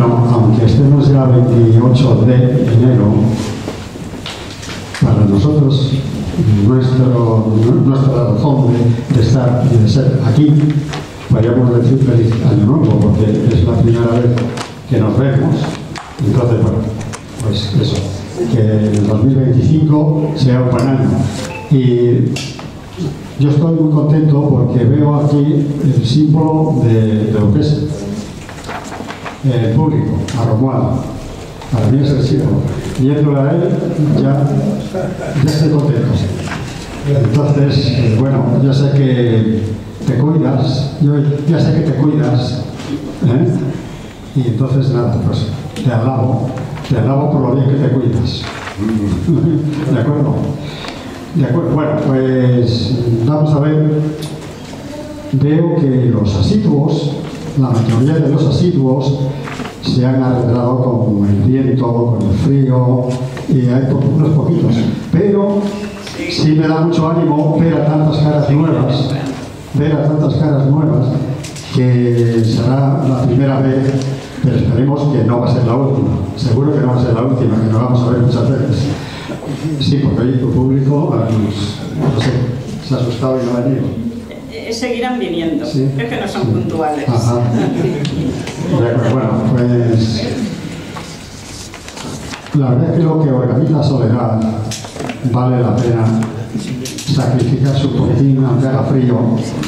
Bueno, aunque estemos ya 28 de enero, para nosotros nuestra razón de estar y de ser aquí, podríamos decir feliz año nuevo, porque es la primera vez que nos vemos. Entonces, bueno, pues eso, que el 2025 sea un buen año. Y yo estoy muy contento porque veo aquí el símbolo de lo que es el público, a Romualdo. Para mí es el símbolo. Viéndolo a él, ya estoy contento. Entonces, bueno, yo sé que te cuidas, yo ya sé que te cuidas, ¿eh? Y entonces, nada, pues te alabo por lo bien que te cuidas. ¿De acuerdo? De acuerdo. Bueno, pues vamos a ver. Veo que los asiduos, la mayoría de los asiduos, se han arreglado con el viento, con el frío, y hay unos poquitos. Pero sí me da mucho ánimo ver a tantas caras nuevas, que será la primera vez, pero esperemos que no va a ser la última. Seguro que no va a ser la última, que nos vamos a ver muchas veces. Sí, porque ahí tu público, no sé, se ha asustado y no ha venido. Seguirán viniendo, ¿sí? Es que no son puntuales. Ajá. Bueno, pues la verdad es que lo que organiza Soledad vale la pena sacrificarse un poquitín, aunque haga frío,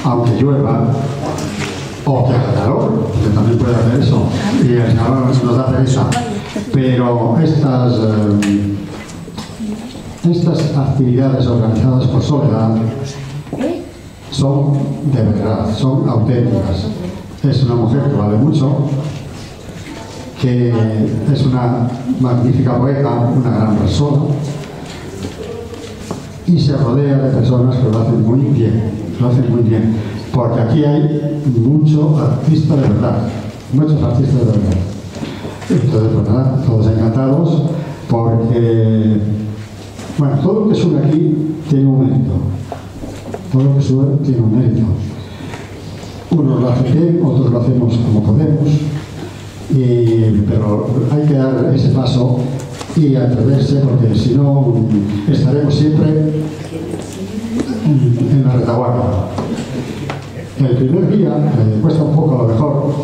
aunque llueva, o que haga calor, que también puede hacer eso, y el calor nos da pereza. Pero estas actividades organizadas por Soledad son de verdad, son auténticas. Es una mujer que vale mucho, que es una magnífica poeta, una gran persona, y se rodea de personas que lo hacen muy bien, porque aquí hay muchos artistas de verdad. Entonces, pues nada, todos encantados, porque, bueno, todo lo que sube aquí tiene un mérito. Todo lo que sube tiene un mérito. Unos lo hacen bien, otros lo hacemos como podemos, pero hay que dar ese paso y atreverse, porque si no estaremos siempre en la retaguardia. El primer día, me cuesta un poco a lo mejor,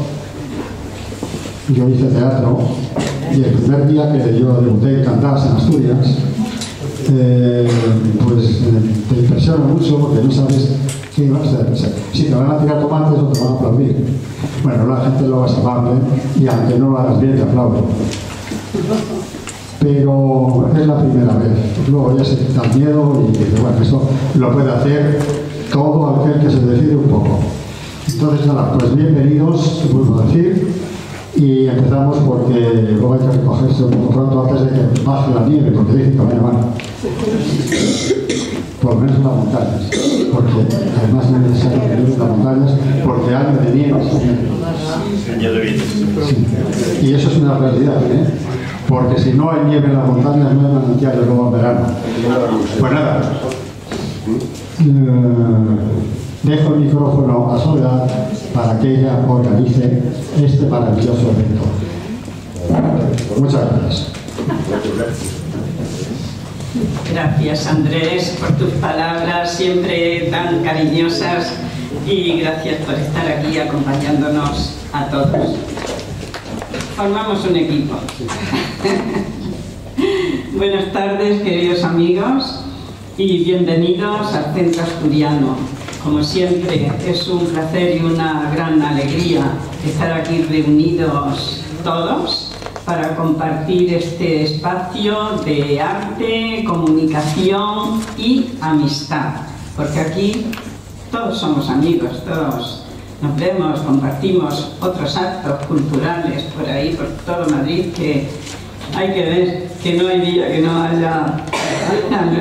yo hice teatro, y el primer día que yo debuté en Cantás en Asturias, pues te impresiona mucho porque no sabes qué va a ser. Si te van a tirar tomates o te van a aplaudir. Bueno, la gente lo es amable y aunque no lo hagas bien te aplaude. Pero es la primera vez. Luego ya se quita el miedo y dice, bueno, esto lo puede hacer todo aquel que se decide un poco. Entonces, nada, pues bienvenidos, vuelvo a decir. Y empezamos porque luego hay que recogerse un poco pronto antes de que baje la nieve, porque dicen que mañana van. Por lo menos en las montañas, porque además es necesario que llueva en las montañas, porque año de nieve sí. Y eso es una realidad, ¿eh? Porque si no hay nieve en las montañas, no hay manantiales luego en verano. Pues nada, dejo el micrófono a Soledad para que ella organice este maravilloso evento. Muchas gracias. Gracias, Andrés, por tus palabras siempre tan cariñosas, y gracias por estar aquí acompañándonos a todos. Formamos un equipo. Buenas tardes, queridos amigos, y bienvenidos al Centro Asturiano. Como siempre, es un placer y una gran alegría estar aquí reunidos todos para compartir este espacio de arte, comunicación y amistad, porque aquí todos somos amigos, todos nos vemos, compartimos otros actos culturales por ahí, por todo Madrid, que hay que ver que no hay día que no haya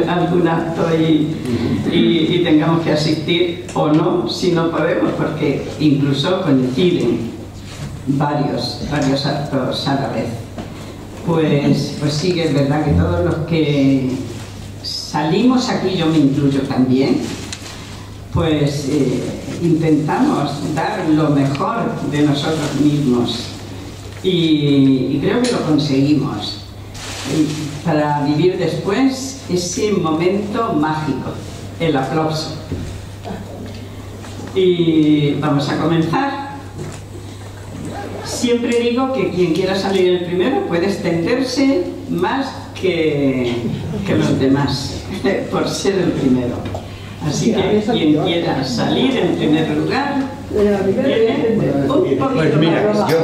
algún acto y tengamos que asistir, o no, si no podemos, porque incluso coinciden varios actos a la vez. Pues sí que es verdad que todos los que salimos aquí, yo me incluyo también, pues intentamos dar lo mejor de nosotros mismos y creo que lo conseguimos. Para vivir después ese momento mágico, el aplauso. Y vamos a comenzar. Siempre digo que quien quiera salir el primero puede extenderse más que los demás, por ser el primero. Así que quien quiera salir en primer lugar, tiene un poquito. Pues mira, yo...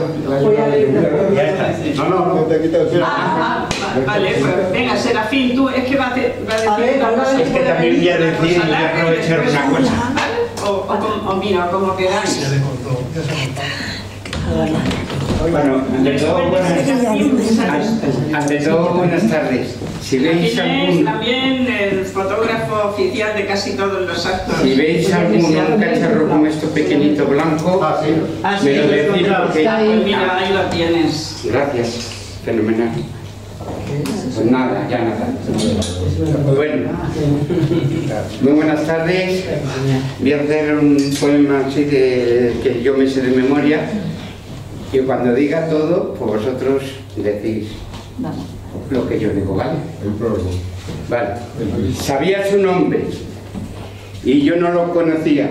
Ya está. No, te quito el cielo. Vale, pues venga, Serafín, tú, es que va a decir una cosa. Es que también voy a decir y voy a aprovechar una cosa. ¿Vale? O mira, como queráis. Bueno, ante todo, buenas tardes. Si veis también el fotógrafo oficial de casi todos los actos. Si veis algún cacharro como esto pequeñito blanco, me lo decís porque... Mira, ahí lo tienes. Gracias, fenomenal. Pues nada, ya nada. Bueno, muy buenas tardes. Voy a hacer un poema así que yo me sé de memoria. Y cuando diga todo, pues vosotros decís lo que yo digo, ¿vale? Vale. Sabía su nombre y yo no lo conocía.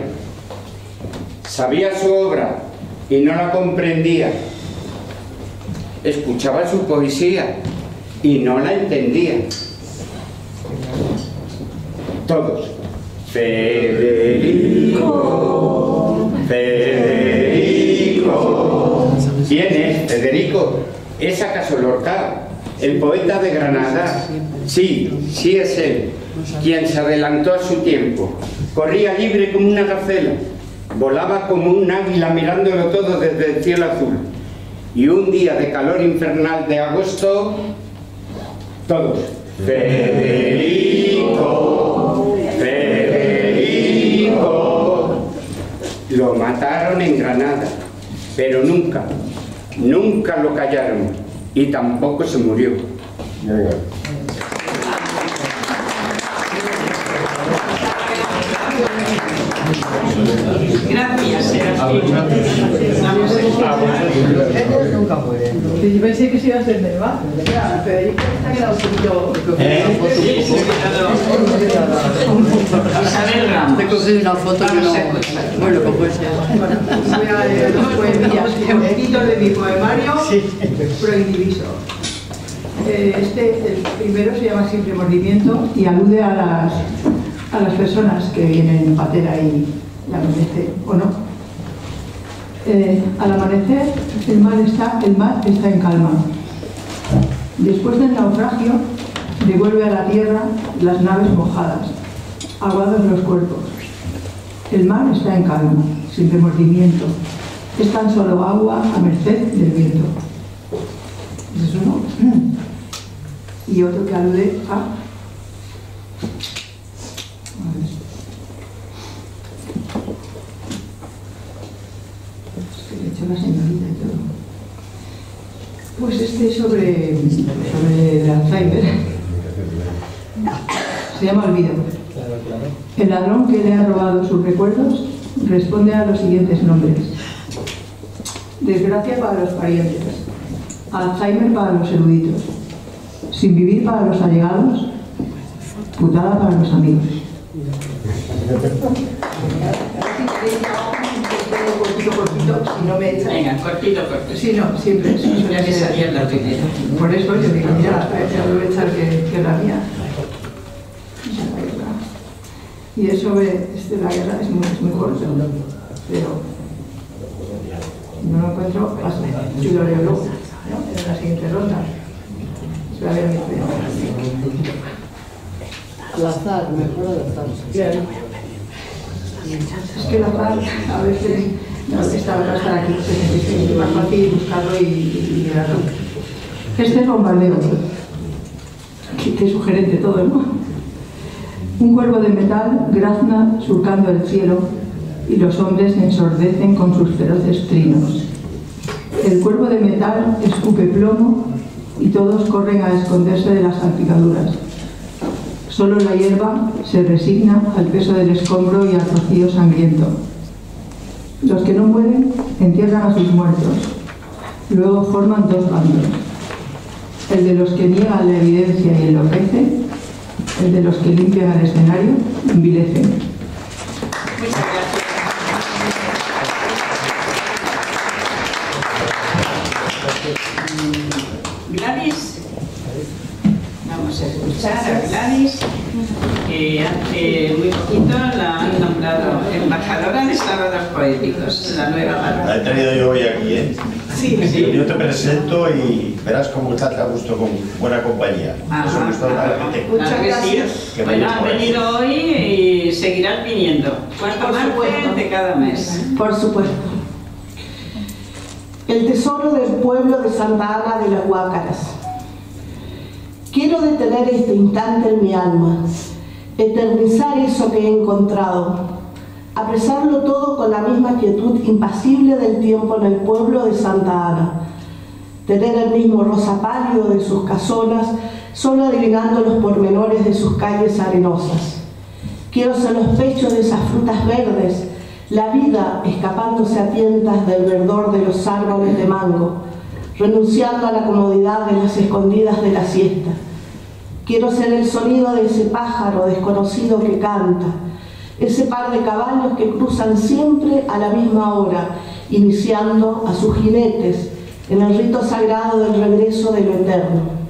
Sabía su obra y no la comprendía. Escuchaba su poesía y no la entendía. Todos. Federico, Federico. ¿Quién es Federico? ¿Es acaso Lorca, el poeta de Granada? Sí, sí es él, quien se adelantó a su tiempo. Corría libre como una gacela, volaba como un águila mirándolo todo desde el cielo azul. Y un día de calor infernal de agosto, todos. Federico, Federico. Lo mataron en Granada, pero nunca lo callaron y tampoco se murió. Gracias, Serafín. Nunca muere. Yo pensé que se iba a hacer Neva. Federico está quedado un poquito... Isabel Ramos. Te cogí una foto que no... Bueno, pues puede ser. Voy a leer dos poemillas, poquitos de mi poemario Proindiviso. El primero se llama Simple Mordimiento y alude a las personas que vienen en patera y amanece, o no. Al amanecer, el mar está en calma. Después del naufragio, devuelve a la tierra las naves mojadas, aguados los cuerpos. El mar está en calma, sin remordimiento. Es tan solo agua a merced del viento. ¿Es eso, no? Y otro que alude a... Le he hecho la señorita y todo. Pues este es sobre el Alzheimer. Se llama Olvido. El ladrón que le ha robado sus recuerdos responde a los siguientes nombres: desgracia para los parientes, Alzheimer para los eruditos, sin vivir para los allegados, putada para los amigos. Cortito, si no me echa. Venga, cortito. Sí, no, siempre. Ya que salía la primera. Por eso yo digo, mira, voy a aprovechar que la mía. Y eso de la guerra es muy corto, pero no lo encuentro, yo lo leo luego, ¿no? En la siguiente ronda. Se va a ver mi primera. Al azar, mejor al azar. Claro. Es que el azar a veces no está aquí, es más fácil buscarlo y mirarlo. Este es bombardeo. Qué sugerente todo, ¿no? Un cuervo de metal grazna surcando el cielo y los hombres se ensordecen con sus feroces trinos. El cuervo de metal escupe plomo y todos corren a esconderse de las salpicaduras. Solo la hierba se resigna al peso del escombro y al rocío sangriento. Los que no mueren entierran a sus muertos. Luego forman dos bandos: el de los que niegan la evidencia y enloquecen, el de los que limpian el escenario y envilecen. Muchas gracias. Gladys, vamos a escuchar a Gladys, que hace muy poquito la han nombrado embajadora de Sábados Poéticos, la nueva barra. La he traído yo hoy aquí, ¿eh? Sí, sí. Yo te presento y verás cómo estás a gusto con buena compañía. Eso me gusta a la gente. Muchas gracias. Bueno, han venido hoy y seguirán viniendo. Cuarto martes de cada mes. Por supuesto. El tesoro del pueblo de Santa Ana de las Guácaras. Quiero detener este instante en mi alma, eternizar eso que he encontrado, apresarlo todo con la misma quietud impasible del tiempo en el pueblo de Santa Ana, tener el mismo rosa pálido de sus casonas, solo adivinando los pormenores de sus calles arenosas. Quiero ser los pechos de esas frutas verdes, la vida escapándose a tientas del verdor de los árboles de mango, renunciando a la comodidad de las escondidas de la siesta. Quiero ser el sonido de ese pájaro desconocido que canta, ese par de caballos que cruzan siempre a la misma hora, iniciando a sus jinetes en el rito sagrado del regreso de lo eterno.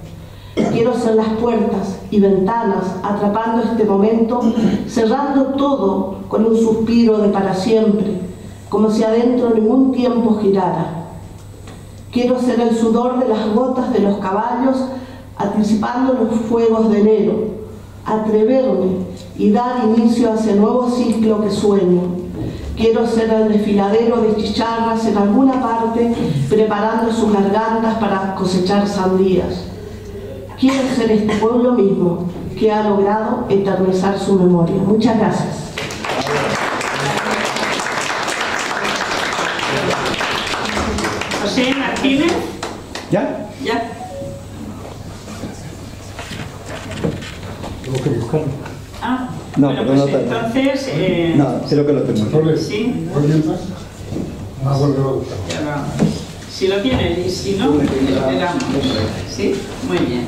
Quiero ser las puertas y ventanas atrapando este momento, cerrando todo con un suspiro de para siempre, como si adentro ningún tiempo girara. Quiero ser el sudor de las gotas de los caballos anticipando los fuegos de enero, atreverme y dar inicio a ese nuevo ciclo que sueño. Quiero ser el desfiladero de chicharras en alguna parte preparando sus gargantas para cosechar sandías. Quiero ser este pueblo mismo que ha logrado eternizar su memoria. Muchas gracias. José Martínez. ¿Ya? Ya. Tengo que buscarlo. Ah, No, bueno, pero pues no tanto. entonces... No, creo que lo tengo. Sí. ¿Hoy mientras? Ah, bueno, me va a gustar. Ya va. Si lo tienen y si no, esperamos. ¿Sí? Muy bien.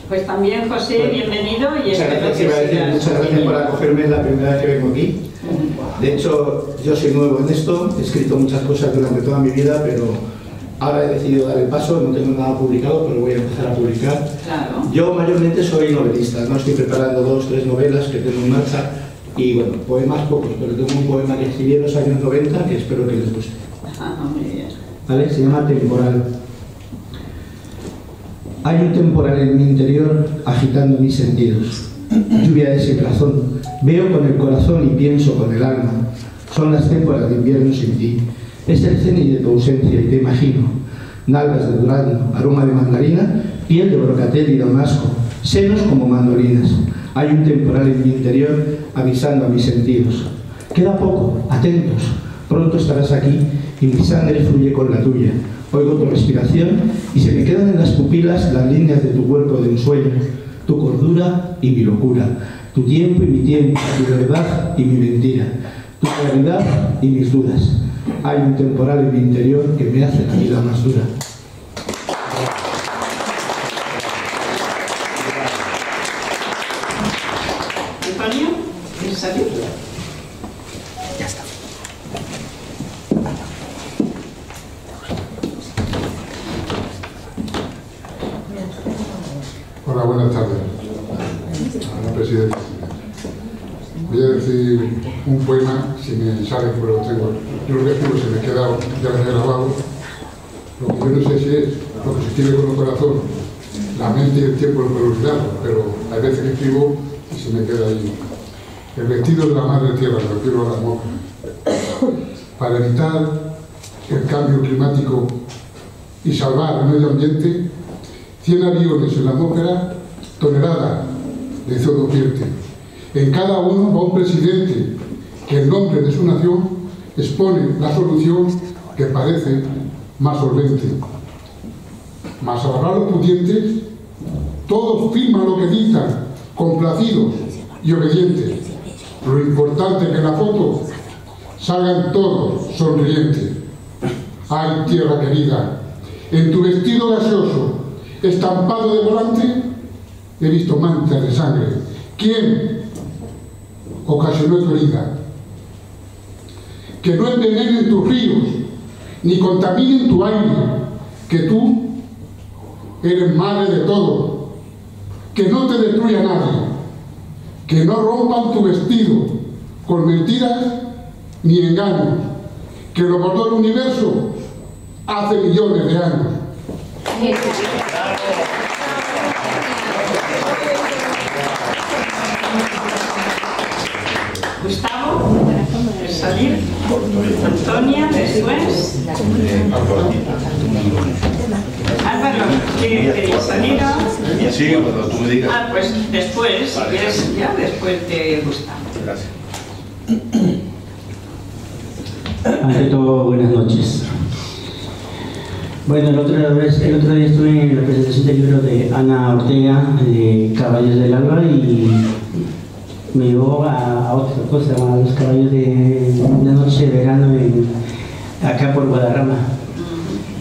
Pues también, José, bienvenido y Muchas espero gracias, que iba a decir, sigas muchas gracias por acogerme, es la primera vez que vengo aquí. De hecho, yo soy nuevo en esto, he escrito muchas cosas durante toda mi vida, pero ahora he decidido dar el paso, no tengo nada publicado, pero voy a empezar a publicar. Claro. Yo mayormente soy novelista, no estoy preparando 2 o 3 novelas que tengo en marcha, y bueno, poemas pocos, pero tengo un poema que escribí en los años 90 que espero que les guste. Muy bien. ¿Vale? Se llama Temporal. Hay un temporal en mi interior agitando mis sentidos. Lluvia de sinrazón. Veo con el corazón y pienso con el alma. Son las temporadas de invierno sin ti. Es el cenit de tu ausencia y te imagino. Nalgas de durazno, aroma de mandarina, piel de brocatel y damasco, senos como mandolinas. Hay un temporal en mi interior avisando a mis sentidos. Queda poco, atentos. Pronto estarás aquí y mi sangre fluye con la tuya. Oigo tu respiración y se me quedan en las pupilas las líneas de tu cuerpo de ensueño, tu cordura y mi locura, tu tiempo y mi tiempo, tu verdad y mi mentira, tu claridad y mis dudas. Hay un temporal en mi interior que me hace la vida más dura. Antonio, ¿quieres salir? Ya está. Hola, buenas tardes. A la presidenta. Voy a decir un poema, si me sale, pero lo tengo. Yo lo escribo, se me queda, ya lo he grabado. Lo que yo no sé si es lo que se escribe con el corazón, la mente y el tiempo lo puedo olvidarlo, pero hay veces que escribo y se me queda ahí. El vestido de la madre tierra, me refiero a la moca. Para evitar el cambio climático y salvar el medio ambiente, 100 aviones en la atmósfera, toneladas de CO2 vierte. En cada uno va un presidente que en nombre de su nación expone la solución que parece más solvente. Mas al hablar los pudientes, todos firman lo que dictan, complacidos y obedientes. Lo importante es que en la foto salgan todos sonrientes. Ay, tierra querida, en tu vestido gaseoso, estampado de volante, he visto manchas de sangre. ¿Quién ocasionó tu herida? Que no envenenen tus ríos, ni contaminen tu aire, que tú eres madre de todo. Que no te destruya nadie, que no rompan tu vestido con mentiras ni engaños, que lo bordó el universo hace millones de años. Gustavo, ¿quieres salir? Antonia, después. Álvaro, ¿queréis salir? Sí, cuando tú me digas. Ah, pues después, si quieres, ya después de Gustavo. Gracias. Ante todo, buenas noches. Bueno, el otro día estuve en la presentación del libro de Ana Ortega, de Caballos del Alba, y me llevó a otra cosa, a los caballos de una noche de verano acá por Guadarrama,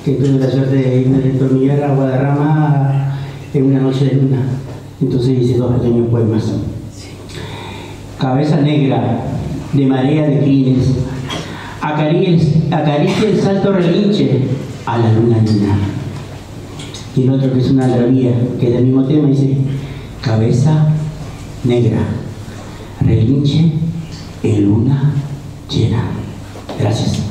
que tuve la suerte de irme de Tormillar a Guadarrama en una noche de luna. Entonces hice 2 pequeños poemas. Cabeza negra, de marea de crines, acaricia el salto relinche a la luna llena. Y el otro, que es una algarabía, que es del mismo tema, dice: cabeza negra, relinche en luna llena. Gracias.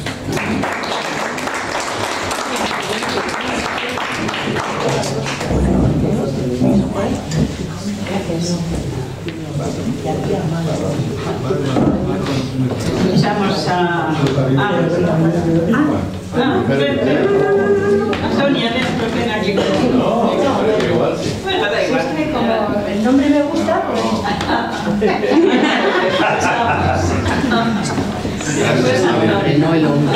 Escuchamos a Sonia, ven aquí. Bueno, da igual. Como el nombre me gusta, No el hombre.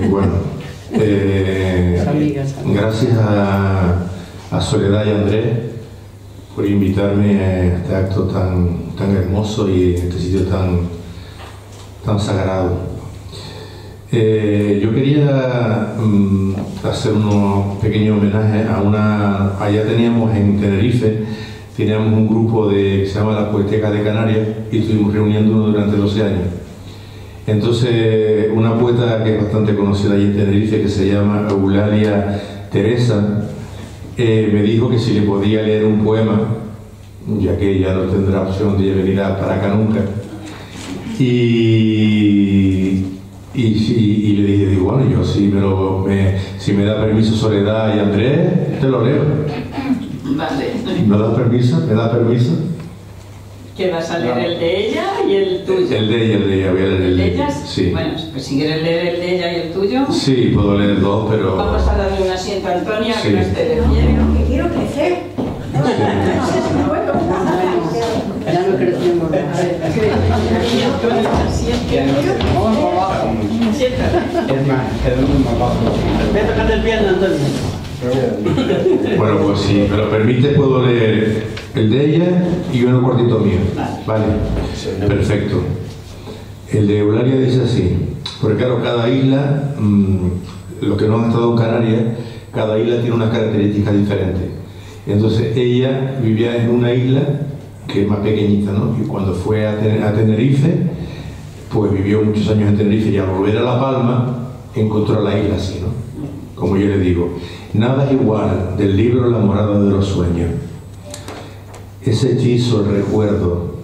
Bueno, gracias a Soledad y Andrés por invitarme a este acto tan hermoso y en este sitio tan sagrado. Yo quería hacer unos pequeños homenajes a allá teníamos en Tenerife, teníamos un grupo que se llama La Poeteca de Canarias y estuvimos reuniéndonos durante 12 años. Entonces, una poeta que es bastante conocida allí en Tenerife, que se llama Eulalia Teresa, me dijo que si le podía leer un poema, ya que ella no tendrá opción de venir para acá nunca. Y le dije, bueno, yo sí, pero si me da permiso Soledad y Andrés, te lo leo. Vale. ¿Me da permiso? ¿Me da permiso? Que vas a leer el de ella y el tuyo. El de ella, voy a leer ¿El de ella? Sí. Bueno, pues si quieres leer el de ella y el tuyo. Sí, puedo leer 2, pero... Vamos a darle un asiento a Antonia, Sí. que no esté de pie. que quiero crecer. Ya no crecemos. Es más, quedamos más bajo. Voy a tocar el piano, Antonio. Bueno, pues si me lo permite, puedo leer el de ella y uno cortito mío. Vale, perfecto. El de Eulalia dice así, porque claro, cada isla, los que no han estado en Canarias, cada isla tiene unas características diferentes. Entonces ella vivía en una isla que es más pequeñita, ¿no? Y cuando fue a Tenerife, pues vivió muchos años en Tenerife y al volver a La Palma encontró la isla así, ¿no? Como yo le digo, nada es igual del libro La morada de los sueños. Ese hechizo, el recuerdo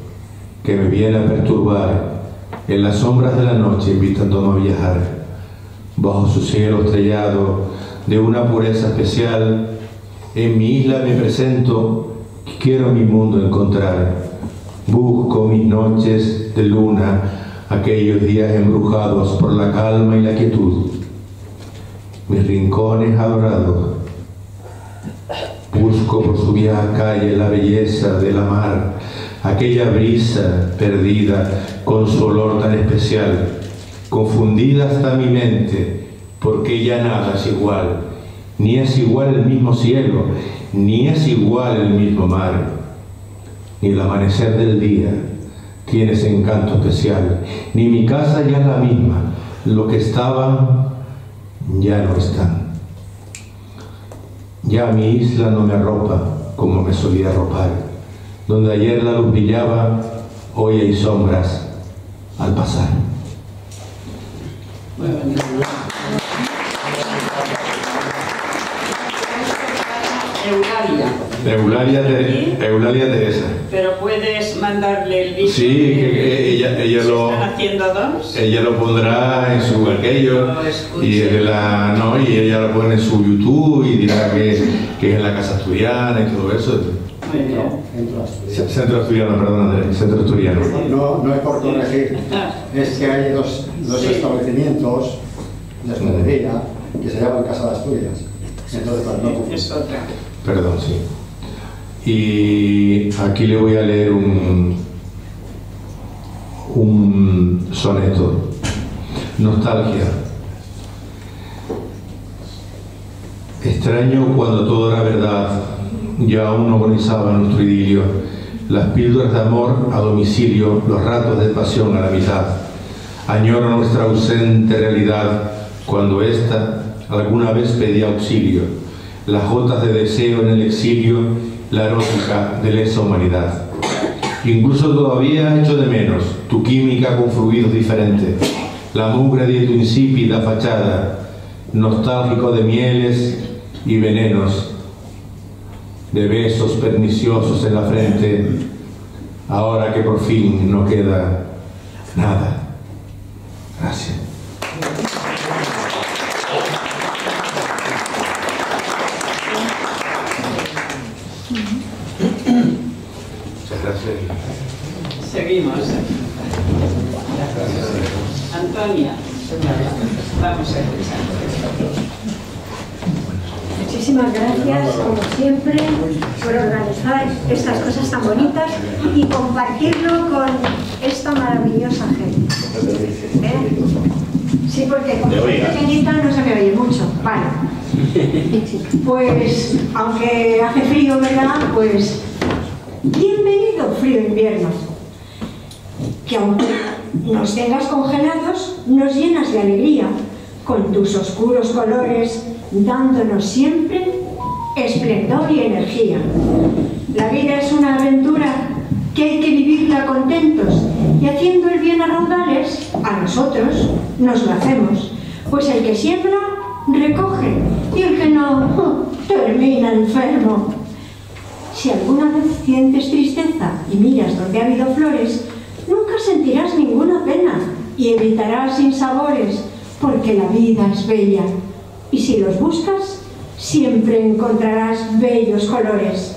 que me viene a perturbar en las sombras de la noche invitándome a viajar, bajo su cielo estrellado de una pureza especial, en mi isla me presento, quiero mi mundo encontrar, busco mis noches de luna, aquellos días embrujados por la calma y la quietud, mis rincones adorados, busco por su vieja calle la belleza de la mar, aquella brisa perdida con su olor tan especial, confundida hasta mi mente, porque ya nada es igual, ni es igual el mismo cielo, ni es igual el mismo mar, ni el amanecer del día tiene ese encanto especial, ni mi casa ya es la misma, lo que estaban ya no están. Ya mi isla no me arropa como me solía arropar, donde ayer la luz brillaba, hoy hay sombras al pasar. Eulalia Teresa. Pero puedes mandarle el vídeo. Sí, que ella lo. ¿Están haciendo dos? Ella lo pondrá en su aquello y ella lo pone en su YouTube y dirá que es en la Casa Asturiana y todo eso. Centro Asturiano, perdón Andrés, Centro Asturiano. No es por corregir, es que hay dos establecimientos de hostelería que se llaman Casa de Asturias. Entonces, es otra. Perdón, sí. Y aquí le voy a leer un soneto. Nostalgia. Extraño cuando todo era verdad, ya aún no agonizaba nuestro idilio, las píldoras de amor a domicilio, los ratos de pasión a la mitad. Añoro nuestra ausente realidad, cuando ésta alguna vez pedía auxilio, las gotas de deseo en el exilio, la erótica de lesa humanidad. Incluso todavía echo de menos tu química con fluidos diferentes, la mugre de tu insípida fachada, nostálgico de mieles y venenos, de besos perniciosos en la frente, ahora que por fin no queda nada. Gracias. Muchas gracias. Seguimos. Antonia, vamos a empezar. Muchísimas gracias, como siempre, por organizar estas cosas tan bonitas y compartirlo con esta maravillosa gente. Sí, porque como soy pequeñita no se me oye mucho. Vale. Pues, aunque hace frío, ¿verdad? Pues, bienvenido frío invierno. Que aunque nos tengas congelados, nos llenas de alegría con tus oscuros colores, dándonos siempre esplendor y energía. La vida es una aventura que hay que vivirla contentos y haciendo el bien a raudales, a nosotros nos lo hacemos, pues el que siembra, recoge y el que no, termina enfermo. Si alguna vez sientes tristeza y miras donde ha habido flores, nunca sentirás ninguna pena y evitarás sinsabores, porque la vida es bella. Y si los buscas, siempre encontrarás bellos colores.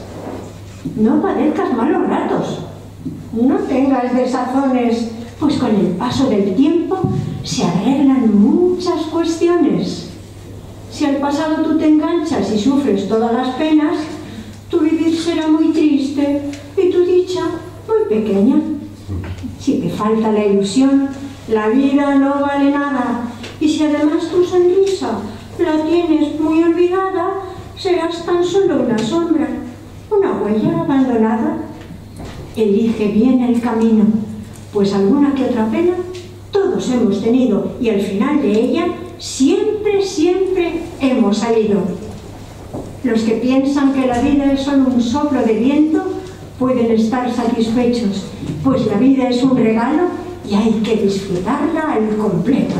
No padezcas malos ratos, no tengas desazones, pues con el paso del tiempo se arreglan muchas cuestiones. Si al pasado tú te enganchas y sufres todas las penas, tu vivir será muy triste y tu dicha muy pequeña. Si te falta la ilusión, la vida no vale nada, y si además tu sonrisa la tienes muy olvidada, serás tan solo una sombra, una huella abandonada. Elige bien el camino, pues alguna que otra pena todos hemos tenido y al final de ella siempre, siempre hemos salido. Los que piensan que la vida es solo un soplo de viento pueden estar satisfechos, pues la vida es un regalo y hay que disfrutarla al completo.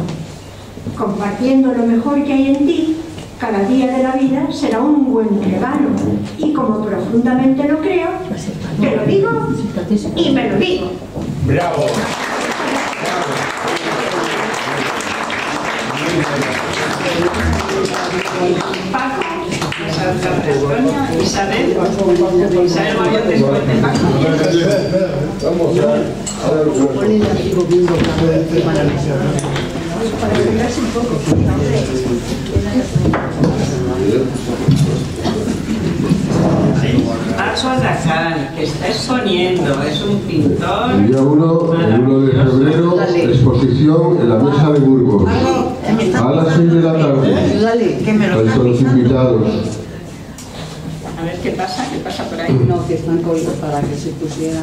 Compartiendo lo mejor que hay en ti, cada día de la vida será un buen regalo. Y como profundamente lo creo, te lo digo y me lo digo. ¡Bravo! Paco, Isabel María después de Paco. Para olvidarse un poco. Vas Paco Arrasal, que está exponiendo, es un pintor. El día 1 de febrero, exposición en la Mesa de Burgos. A las 6 de la tarde. Con los invitados. A ver qué pasa por ahí. No, que están colgados para que se pusiera.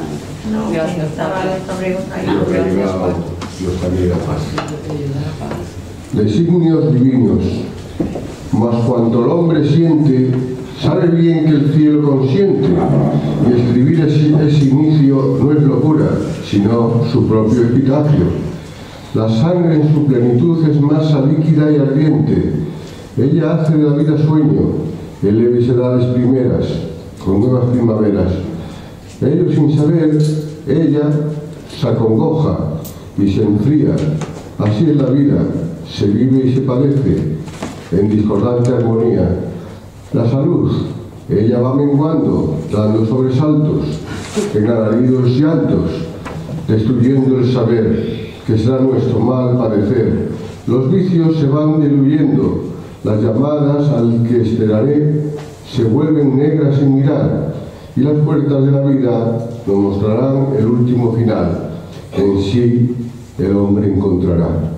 No, gracias, estaba Padre. el Torrego ahí. Los cambios. Designios divinos. Mas cuanto el hombre siente, sabe bien que el cielo consiente, y escribir ese inicio no es locura, sino su propio epitafio. La sangre en su plenitud es masa líquida y ardiente. Ella hace de la vida sueño, eleves edades primeras, con nuevas primaveras. Ello sin saber, ella se acongoja y se enfría. Así es la vida, se vive y se padece, en discordante armonía. La salud, ella va menguando, dando sobresaltos, en alaridos y llantos, destruyendo el saber, que será nuestro mal padecer. Los vicios se van diluyendo, las llamadas al que esperaré se vuelven negras sin mirar, y las puertas de la vida nos mostrarán el último final. En sí el hombre encontrará.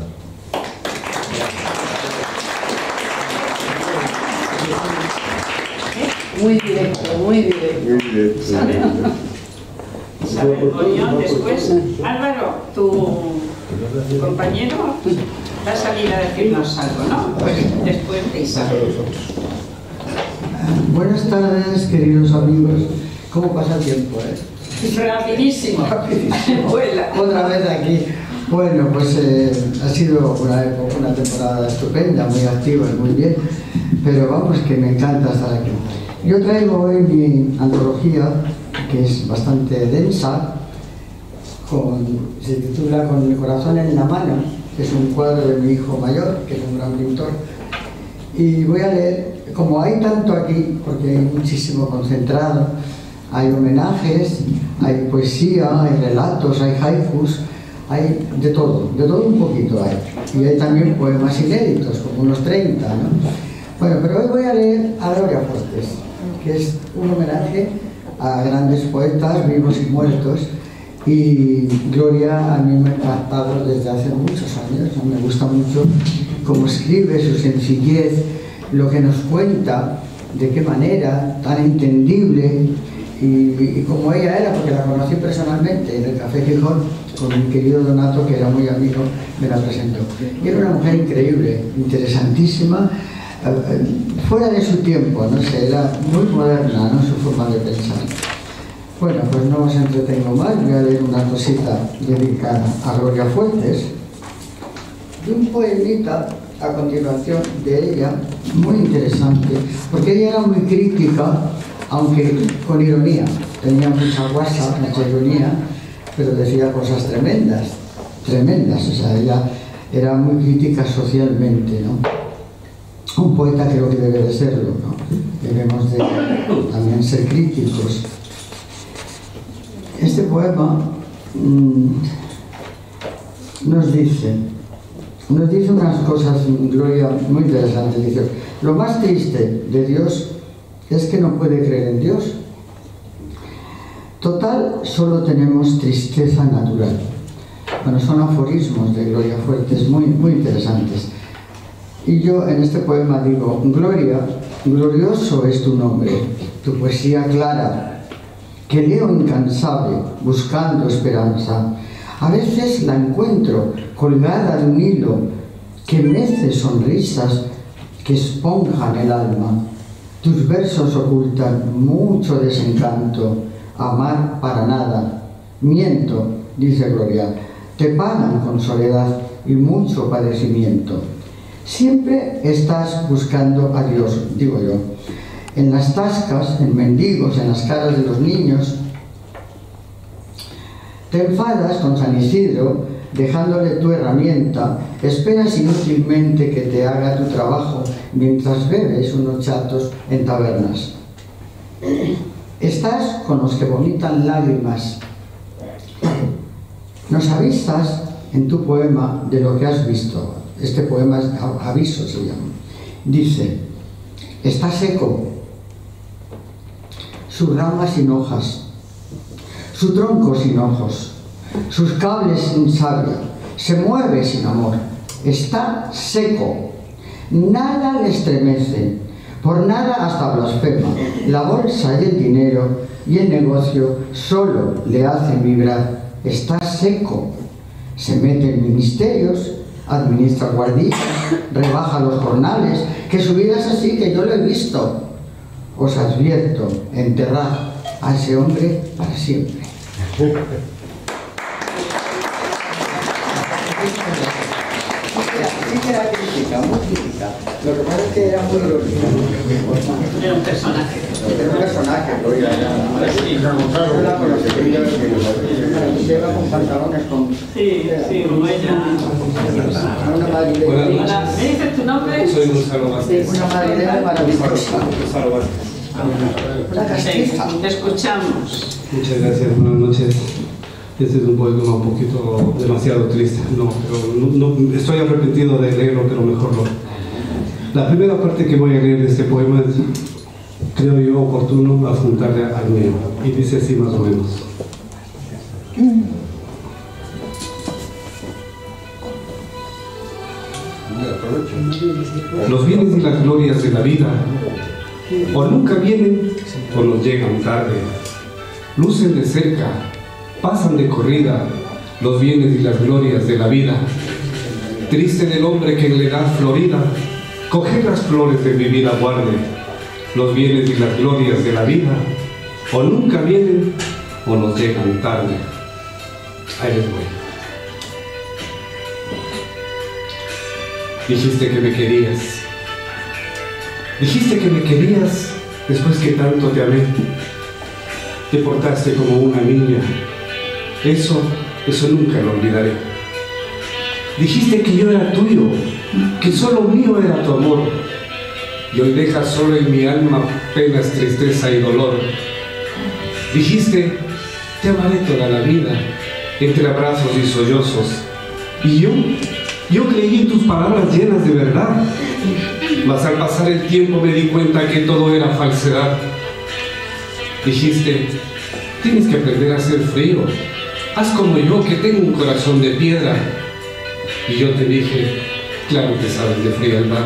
Muy directo, muy directo. ¿Sabe el bollón después? Álvaro, tu compañero va a salir a decirnos algo, ¿no? Pues después de Isabel. Buenas tardes, queridos amigos. ¿Cómo pasa el tiempo, Rapidísimo. Vuela. Otra vez aquí. Bueno, pues ha sido una temporada estupenda, muy activa y muy bien, pero vamos, que me encanta estar aquí. Yo traigo hoy mi antología, que es bastante densa, se titula Con el corazón en la mano, que es un cuadro de mi hijo mayor, que es un gran pintor, y voy a leer, como hay tanto aquí, porque hay muchísimo concentrado, hay homenajes, hay poesía, hay relatos, hay haikus, hay de todo un poquito hay. Y hay también poemas inéditos, como unos 30, ¿no? Bueno, pero hoy voy a leer a Gloria Fuertes, que es un homenaje a grandes poetas, vivos y muertos, y Gloria a mí me ha encantado desde hace muchos años, ¿no? Me gusta mucho cómo escribe, su sencillez, lo que nos cuenta, de qué manera, tan entendible, y como ella era, porque la conocí personalmente en el Café Gijón, con mi querido Donato, que era muy amigo, me la presentó. Y era una mujer increíble, interesantísima, fuera de su tiempo, no sé, era muy moderna, ¿no?, su forma de pensar. Bueno, pues no os entretengo más, voy a leer una cosita dedicada a Gloria Fuertes, y un poemita a continuación de ella, muy interesante, porque ella era muy crítica, aunque con ironía, tenía mucha guasa, mucha ironía, pero decía cosas tremendas, o sea, ella era muy crítica socialmente, ¿no? Un poeta creo que debe de serlo, ¿no? Debemos de también ser críticos. Este poema nos dice unas cosas, Gloria, muy interesantes. Dice: lo más triste de Dios es que no puede creer en Dios. Total, solo tenemos tristeza natural. Bueno, son aforismos de Gloria Fuertes muy, muy interesantes. Y yo en este poema digo: Gloria, glorioso es tu nombre, tu poesía clara, que leo incansable, buscando esperanza. A veces la encuentro colgada de un hilo que mece sonrisas que esponjan el alma. Tus versos ocultan mucho desencanto, amar para nada. Miento, dice Gloria, te pagan con soledad y mucho padecimiento. Siempre estás buscando a Dios, digo yo, en las tascas, en mendigos, en las caras de los niños. Te enfadas con San Isidro, dejándole tu herramienta, esperas inútilmente que te haga tu trabajo mientras bebes unos chatos en tabernas. Estás con los que vomitan lágrimas. Nos avisas en tu poema de lo que has visto. Este poema es aviso, se llama. Dice: está seco. sus ramas sin hojas, su tronco sin ojos, sus cables sin savia, se mueve sin amor, está seco, nada le estremece, por nada hasta blasfema, la bolsa y el dinero y el negocio solo le hacen vibrar, está seco, se mete en ministerios, administra guardillas, rebaja los jornales, que su vida es así, que yo lo he visto. Os advierto, enterrad a ese hombre para siempre. Sí que era crítica, muy crítica. Lo que pasa es que era muy irónica. Era un personaje. Era un personaje, pero ya yo la conocí, lleva con pantalones con... Sí, como ella. Una madrileña. Hola, ¿me dices tu nombre? Soy Gonzalo Vázquez. Una madrileña maravillosa. Gonzalo Vázquez. Una castiza. Te escuchamos. Muchas gracias, buenas noches. Este es un poema un poquito demasiado triste, pero no, estoy arrepentido de leerlo, pero mejor no. La primera parte que voy a leer de este poema es, creo yo, oportuno afrontarle al mío, y dice así más o menos. Los bienes y las glorias de la vida o nunca vienen o nos llegan tarde, lucen de cerca, pasan de corrida los bienes y las glorias de la vida. Triste del hombre que en la edad florida coger las flores de mi vida guarde. Los bienes y las glorias de la vida o nunca vienen o nos llegan tarde. Ahí les voy. Dijiste que me querías. Dijiste que me querías después que tanto te amé. Te portaste como una niña. Eso nunca lo olvidaré. Dijiste que yo era tuyo, que solo mío era tu amor. Y hoy dejas solo en mi alma penas, tristeza y dolor. Dijiste, te amaré toda la vida, entre abrazos y sollozos. Y yo creí en tus palabras llenas de verdad. Mas al pasar el tiempo me di cuenta que todo era falsedad. Dijiste, tienes que aprender a ser frío. Haz como yo, que tengo un corazón de piedra. Y yo te dije, claro que sabes de frialdad.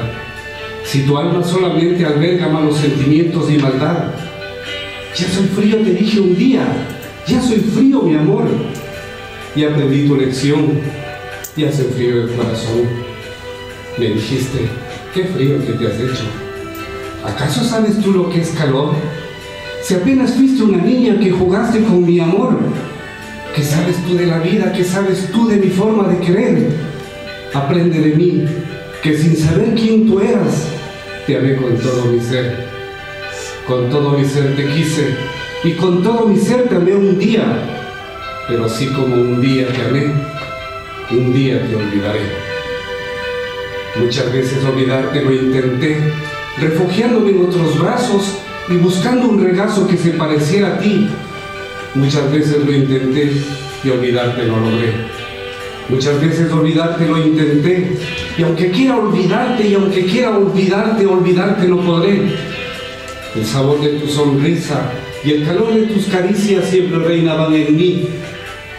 Si tu alma solamente alberga malos sentimientos y maldad. Ya soy frío, te dije un día. Ya soy frío, mi amor. Y aprendí tu lección. Ya se frío el corazón. Me dijiste, qué frío que te has hecho. ¿Acaso sabes tú lo que es calor? Si apenas fuiste una niña que jugaste con mi amor. ¿Qué sabes tú de la vida? ¿Qué sabes tú de mi forma de querer? Aprende de mí, que sin saber quién tú eras, te amé con todo mi ser. Con todo mi ser te quise, y con todo mi ser te amé un día. Pero así como un día te amé, un día te olvidaré. Muchas veces olvidarte lo intenté, refugiándome en otros brazos y buscando un regazo que se pareciera a ti. Muchas veces lo intenté y olvidarte lo logré. Muchas veces olvidarte lo intenté, y aunque quiera olvidarte y aunque quiera olvidarte no podré. El sabor de tu sonrisa y el calor de tus caricias siempre reinaban en mí.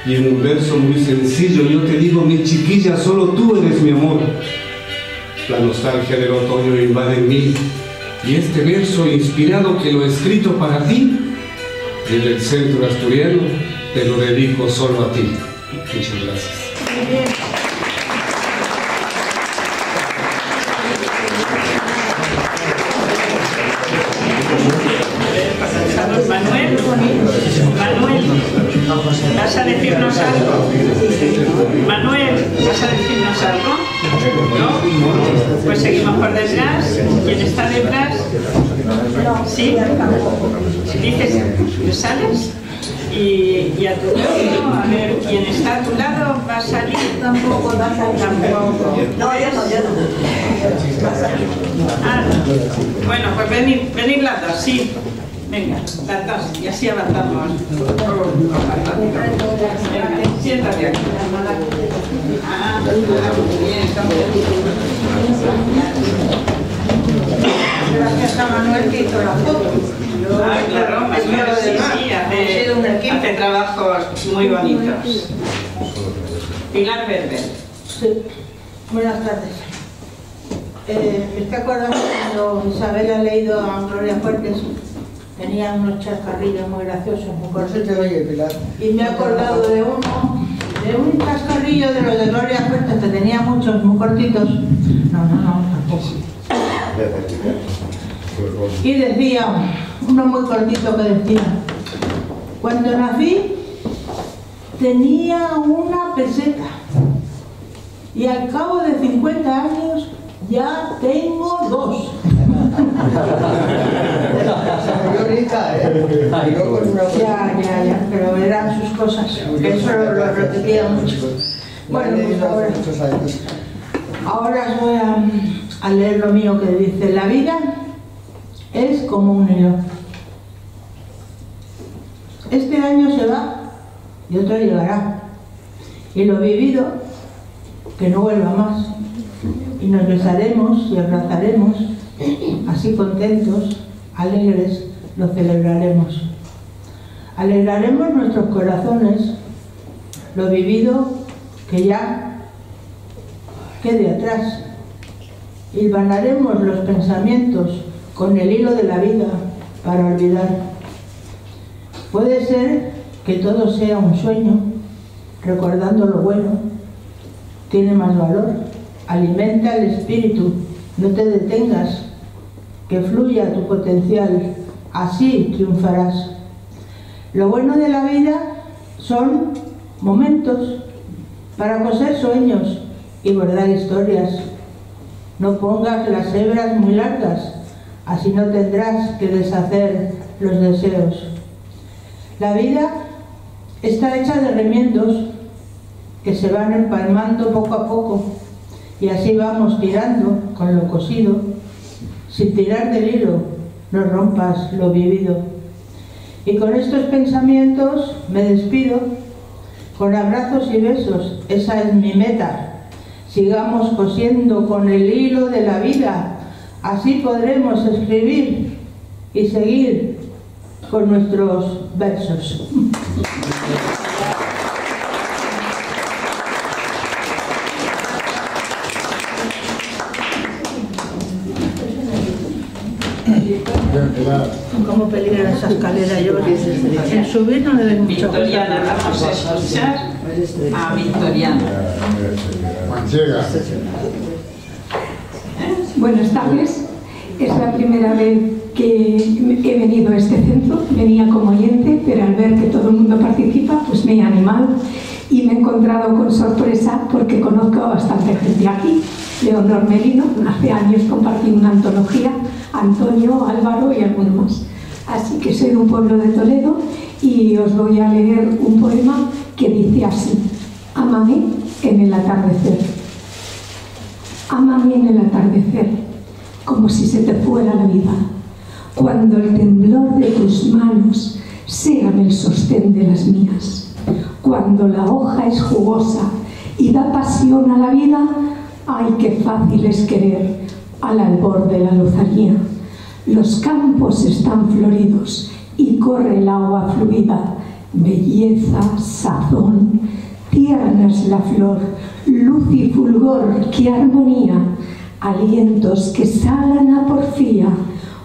Y en un verso muy sencillo yo te digo, mi chiquilla, solo tú eres mi amor. La nostalgia del otoño invade en mí, y este verso inspirado que lo he escrito para ti, desde el centro asturiano, te lo dedico solo a ti. Muchas gracias. Muy bien. Manuel, ¿vas a decirnos algo? Manuel, ¿vas a decirnos algo? ¿No? Pues seguimos por detrás. ¿Quién está detrás? ¿Sí? ¿Dices? ¿Te sales? Y a tu lado, a ver, ¿quién está a tu lado va a salir? Tampoco va a salir. Tampoco. No, ya no. Ah, bueno, pues venid las dos, sí. Venga, las dos, y así avanzamos. Venga, siéntate aquí. Ah, muy bien, gracias a Manuel que hizo la foto. Ah, claro, Manuel, sí, hace trabajos muy bonitos. Pilar Berber. Sí. Buenas tardes. Me estoy acordando cuando Isabel ha leído a Gloria Fuertes, tenía unos chascarrillos muy graciosos, muy cortitos. Y me he acordado de un chascarrillo de los de Gloria Fuertes, que tenía muchos muy cortitos. No, tampoco. Y decía, uno muy cortito que decía: cuando nací tenía una peseta y al cabo de 50 años ya tengo 2. Ya, pero verán sus cosas. Eso lo repetía mucho. Bueno, pues ahora os voy a leer lo mío que dice: la vida es como un hilo. Este año se va y otro llegará. Y lo vivido, que no vuelva más. Y nos besaremos y abrazaremos, así contentos, alegres, lo celebraremos. Alegraremos nuestros corazones, lo vivido, que ya quede atrás. Hilvanaremos los pensamientos con el hilo de la vida para olvidar. Puede ser que todo sea un sueño, recordando lo bueno, tiene más valor, alimenta el espíritu, no te detengas, que fluya tu potencial, así triunfarás. Lo bueno de la vida son momentos para coser sueños y bordar historias. No pongas las hebras muy largas, así no tendrás que deshacer los deseos. La vida está hecha de remiendos que se van empalmando poco a poco, y así vamos tirando con lo cosido. Sin tirar del hilo, no rompas lo vivido. Y con estos pensamientos me despido, con abrazos y besos, esa es mi meta. Sigamos cosiendo con el hilo de la vida, así podremos escribir y seguir con nuestros versos. ¿Cómo peligra esa escalera? Yo en subir no le doy mucho. Victoriana, vamos a escuchar a Victoriana. Buenas tardes. Es la primera vez que he venido a este centro. Venía como oyente, pero al ver que todo el mundo participa, pues me he animado y me he encontrado con sorpresa porque conozco a bastante gente aquí. Leonor Merino, hace años compartí una antología, Antonio, Álvaro y alguno más. Así que soy de un pueblo de Toledo y os voy a leer un poema que dice así: ámame en el atardecer. Ámame en el atardecer, como si se te fuera la vida, cuando el temblor de tus manos sea el sostén de las mías, cuando la hoja es jugosa y da pasión a la vida. Ay, qué fácil es querer al albor de la lozanía. Los campos están floridos y corre el agua fluida. Belleza, sazón, tierna es la flor, luz y fulgor, qué armonía. Alientos que salan a porfía,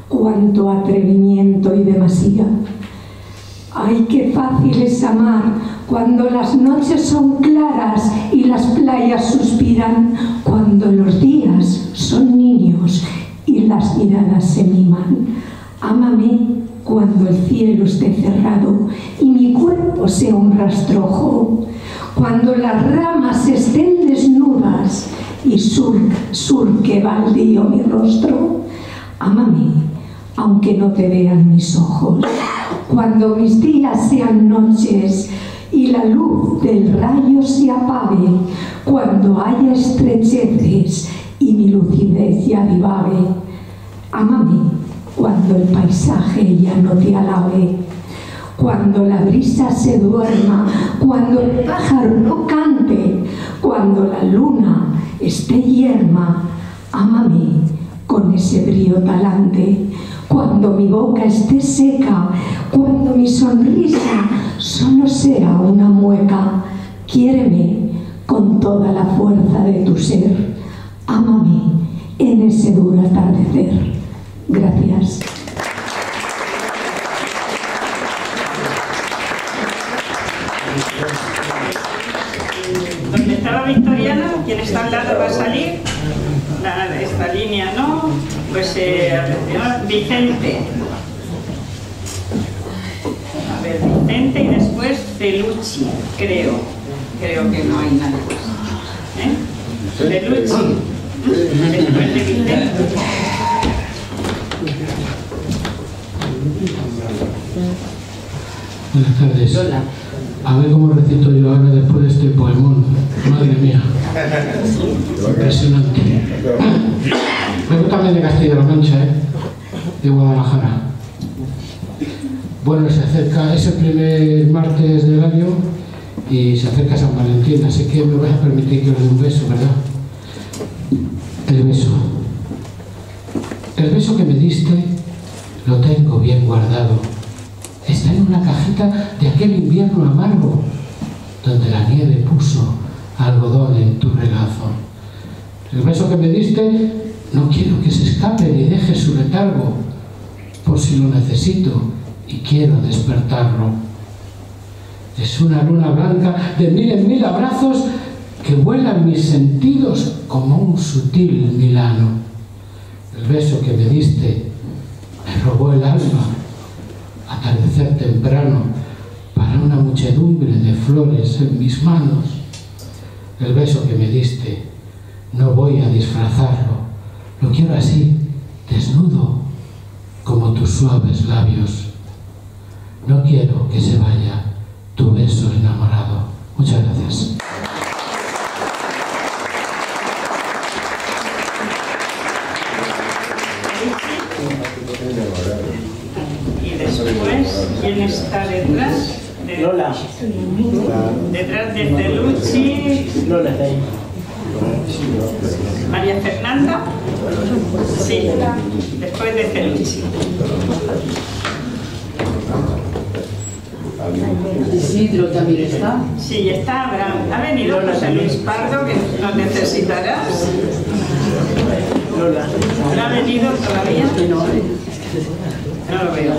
cuánto atrevimiento y demasía. Ay, qué fácil es amar cuando las noches son claras y las playas suspiran, cuando los días son niños y las miradas se miman. Ámame cuando el cielo esté cerrado y mi cuerpo sea un rastrojo, cuando las ramas estén desnudas y surque baldío mi rostro. Ámame aunque no te vean mis ojos, cuando mis días sean noches y la luz del rayo se apague, cuando haya estrecheces y mi lucidez ya divague. Ámame cuando el paisaje ya no te alabe, cuando la brisa se duerma, cuando el pájaro no cante, cuando la luna esté yerma. Ámame con ese brío talante, cuando mi mi boca esté seca, cuando mi sonrisa solo sea una mueca. Quiéreme con toda la fuerza de tu ser. Ámame en ese duro atardecer. Gracias. Donde estaba Victoriana, quien está al lado va a salir. Esta línea no. Pues Vicente. A ver, Vicente y después Felucci, creo. Creo que no hay nadie más. Felucci. Después de Vicente. Buenas tardes. Hola. A ver cómo recito yo ahora después de este poemón. Madre mía. Impresionante. Vengo también de Castilla-La Mancha, de Guadalajara. Bueno, se acerca, es el primer martes del año y se acerca San Valentín, así que me vais a permitir que os dé un beso, ¿verdad? El beso. El beso que me diste lo tengo bien guardado. Está en una cajita de aquel invierno amargo, donde la nieve puso algodón en tu regazo. El beso que me diste no quiero que se escape ni deje su letargo, por si lo necesito y quiero despertarlo. Es una luna blanca de mil en mil abrazos que vuelan mis sentidos como un sutil milano. El beso que me diste me robó el alma, atardecer temprano, para una muchedumbre de flores en mis manos. El beso que me diste, no voy a disfrazarlo, lo quiero así, desnudo, como tus suaves labios. No quiero que se vaya tu beso enamorado. Muchas gracias. Y después, ¿quién está detrás? Lola. Detrás de Felucci. Lola está ahí. María Fernanda. Sí, después de Felucci. Isidro también está. Sí, está Abraham. Ha venido José Luis Pardo, que lo necesitarás. ¿No ha venido todavía? No lo veo.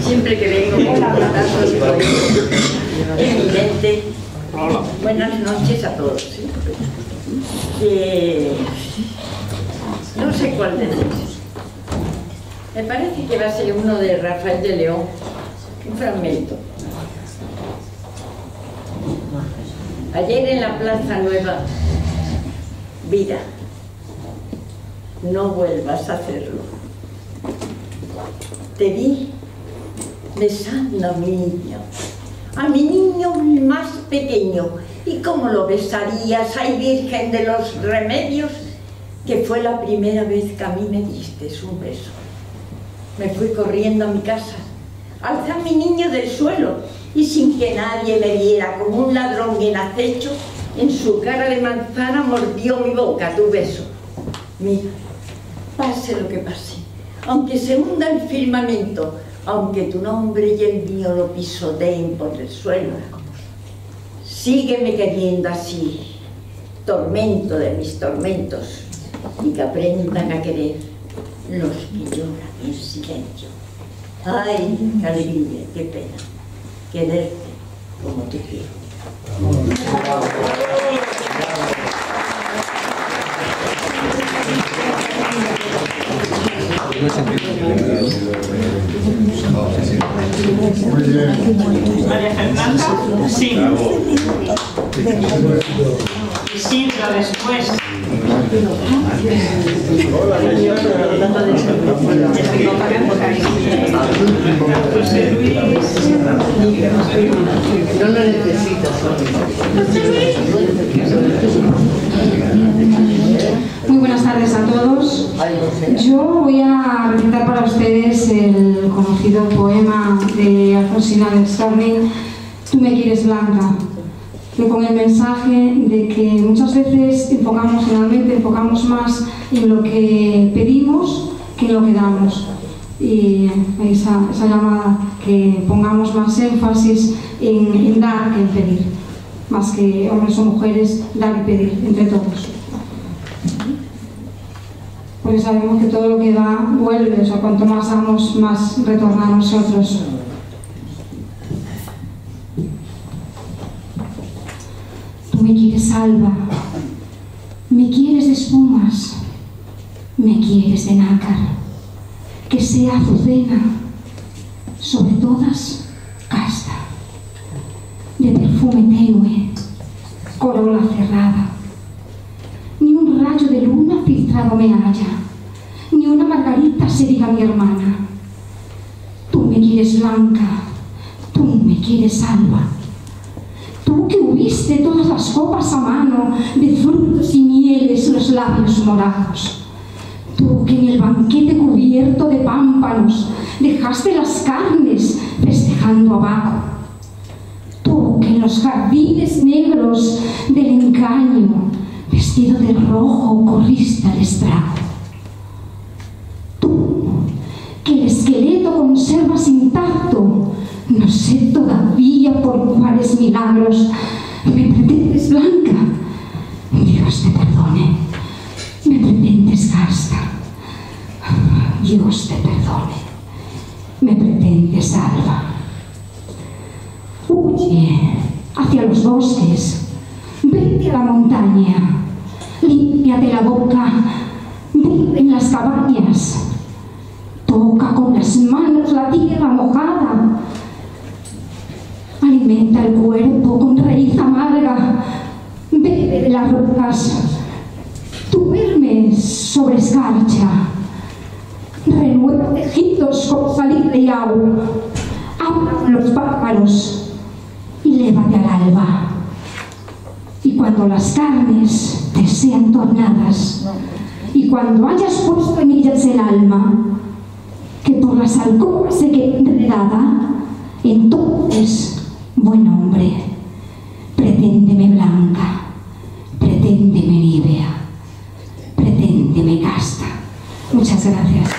Siempre que vengo con platazos en mi mente. Buenas noches a todos. No sé cuál de ellos. Me parece que va a ser uno de Rafael de León, un fragmento. Ayer en la Plaza Nueva, vida, no vuelvas a hacerlo. Te vi besando a mi niño más pequeño. ¿Y cómo lo besarías, ay Virgen de los Remedios? Que fue la primera vez que a mí me diste un beso. Me fui corriendo a mi casa, alcé a mi niño del suelo y sin que nadie me viera, como un ladrón en acecho, en su cara de manzana mordió mi boca tu beso. Mira, pase lo que pase, aunque se hunda el firmamento, aunque tu nombre y el mío lo pisoteen por el suelo, sígueme queriendo así, tormento de mis tormentos, y que aprendan a querer los que lloran en silencio. Ay, qué alegría, qué pena, quererte como te quiero. María Fernanda, sí. Isidro después. José Luis. No lo necesitas. Muy buenas tardes a todos. Yo voy a recitar para ustedes el conocido poema de Alfonsina de Sterling, Tú me quieres blanca, que con el mensaje de que muchas veces enfocamos más en lo que pedimos que en lo que damos. Y esa llamada, que pongamos más énfasis en dar que en pedir, más que hombres o mujeres, dar y pedir entre todos. Porque sabemos que todo lo que da vuelve, o sea, cuanto más damos, más retorna a nosotros. Tú me quieres alba, me quieres de espumas, me quieres de nácar, que sea azucena, sobre todas casta, de perfume tenue, corola cerrada. Ni un rayo de luna filtrado me haya, ni una margarita se diga mi hermana. Tú me quieres blanca, tú me quieres alba. Tú que hubiste todas las copas a mano, de frutos y mieles los labios morados. Tú que en el banquete cubierto de pámpanos dejaste las carnes festejando a Baco. Tú que en los jardines negros del engaño, vestido de rojo, corriste al estrago. Tú que el esqueleto conservas intacto, no sé todavía por cuáles milagros me pretendes blanca. Dios te perdone, me pretendes casta. Dios te perdone, me pretendes alba. Huye hacia los bosques, vete a la montaña, límpiate la boca, vive en las cabañas, toca con las manos la tierra mojada, alimenta el cuerpo con raíz amarga, bebe de las rocas, duerme sobre escarcha, renueva tejidos con salitre y agua, habla con los pájaros y lévate al alba. Y cuando las carnes te sean tornadas, y cuando hayas puesto en ellas el alma, que por las alcobas se quede enredada, entonces, buen hombre, preténdeme blanca, preténdeme nívea, preténdeme casta. Muchas gracias.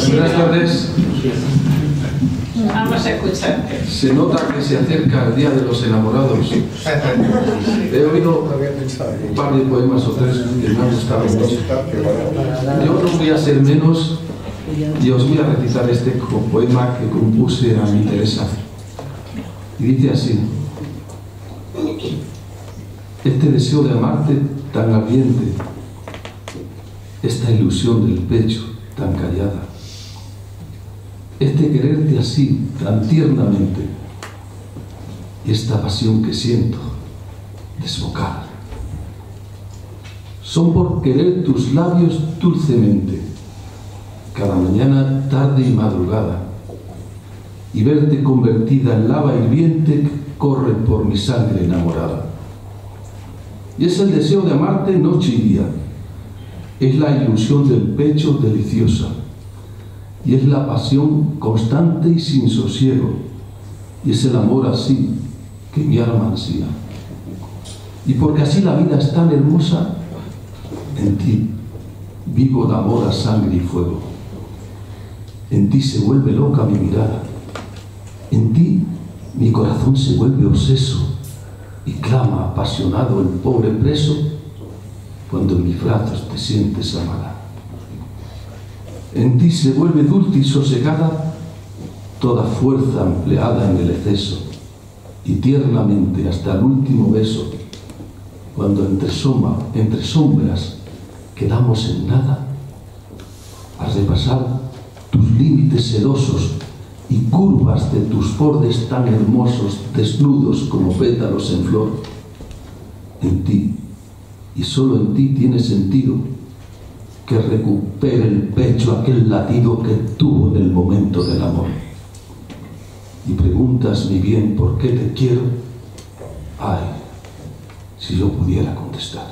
Buenas tardes. Vamos a escucharte. Se nota que se acerca el Día de los Enamorados. He oído un par de poemas o tres que me han gustado mucho. Yo no voy a ser menos y os voy a recitar este poema que compuse a mi Teresa. Y dice así: este deseo de amarte tan ardiente, esta ilusión del pecho tan callada, este quererte así tan tiernamente, y esta pasión que siento desbocada, son por querer tus labios dulcemente, cada mañana, tarde y madrugada, y verte convertida en lava hirviente que corre por mi sangre enamorada. Y es el deseo de amarte noche y día, es la ilusión del pecho deliciosa, y es la pasión constante y sin sosiego, y es el amor así que mi alma ansía. Y porque así la vida es tan hermosa, en ti vivo de amor a sangre y fuego. En ti se vuelve loca mi mirada, en ti mi corazón se vuelve obseso y clama apasionado el pobre preso cuando en mis brazos te sientes amada. En ti se vuelve dulce y sosegada toda fuerza empleada en el exceso, y tiernamente hasta el último beso, cuando entre sombras quedamos en nada, a repasar tus límites sedosos y curvas de tus bordes tan hermosos, desnudos como pétalos en flor. En ti, y solo en ti tiene sentido que recupere el pecho aquel latido que tuvo en el momento del amor. Y preguntas, mi bien, ¿por qué te quiero? Ay, si yo pudiera contestar.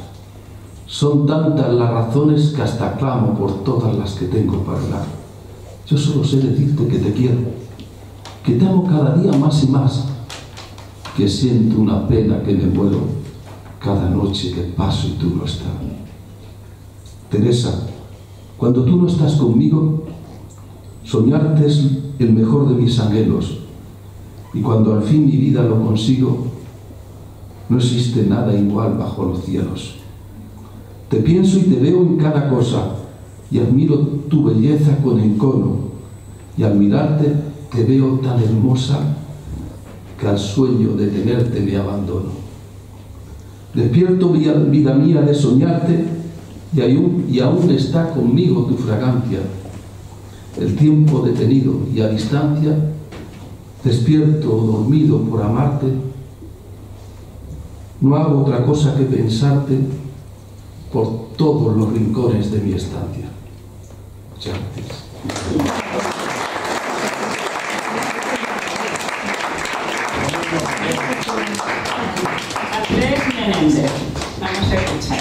Son tantas las razones que hasta clamo por todas las que tengo para hablar. Yo solo sé decirte que te quiero, que te amo cada día más y más, que siento una pena que me muero cada noche que paso y tú no estás. Teresa, cuando tú no estás conmigo, soñarte es el mejor de mis anhelos, y cuando al fin mi vida lo consigo, no existe nada igual bajo los cielos. Te pienso y te veo en cada cosa, y admiro tu belleza con encono, y al mirarte te veo tan hermosa que al sueño de tenerte me abandono. Despierto, vida mía, de soñarte, y aún está conmigo tu fragancia. El tiempo detenido y a distancia, despierto o dormido por amarte, no hago otra cosa que pensarte por todos los rincones de mi estancia. Muchas gracias. Andrés Menéndez, vamos a escuchar.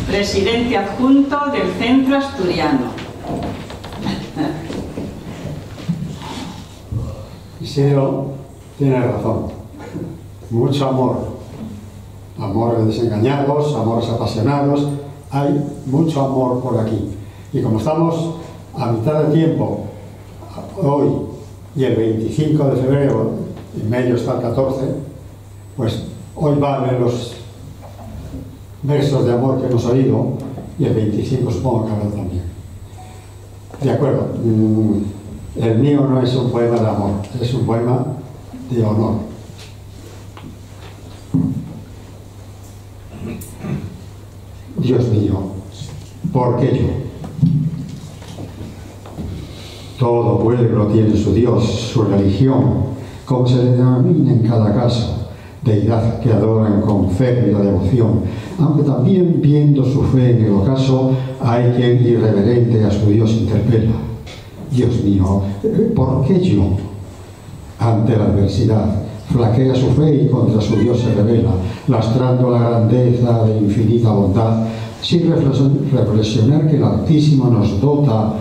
Presidente adjunto del Centro Asturiano. Isidro tiene razón. Mucho amor. Amores desengañados, amores apasionados. Hay mucho amor por aquí. Y como estamos a mitad de tiempo, hoy y el 25 de febrero, en medio está el 14, pues hoy van a ver los versos de amor que hemos oído, y el 25 supongo que habrá también. De acuerdo, el mío no es un poema de amor, es un poema de honor. Dios mío, ¿por qué yo? Todo pueblo tiene su Dios, su religión, como se le denomina en cada caso, deidad que adoran con férvida devoción, aunque también viendo su fe en el ocaso, hay quien irreverente a su Dios interpela. Dios mío, ¿por qué yo? Ante la adversidad, flaquea su fe y contra su Dios se revela, lastrando la grandeza de infinita bondad, sin reflexionar que el Altísimo nos dota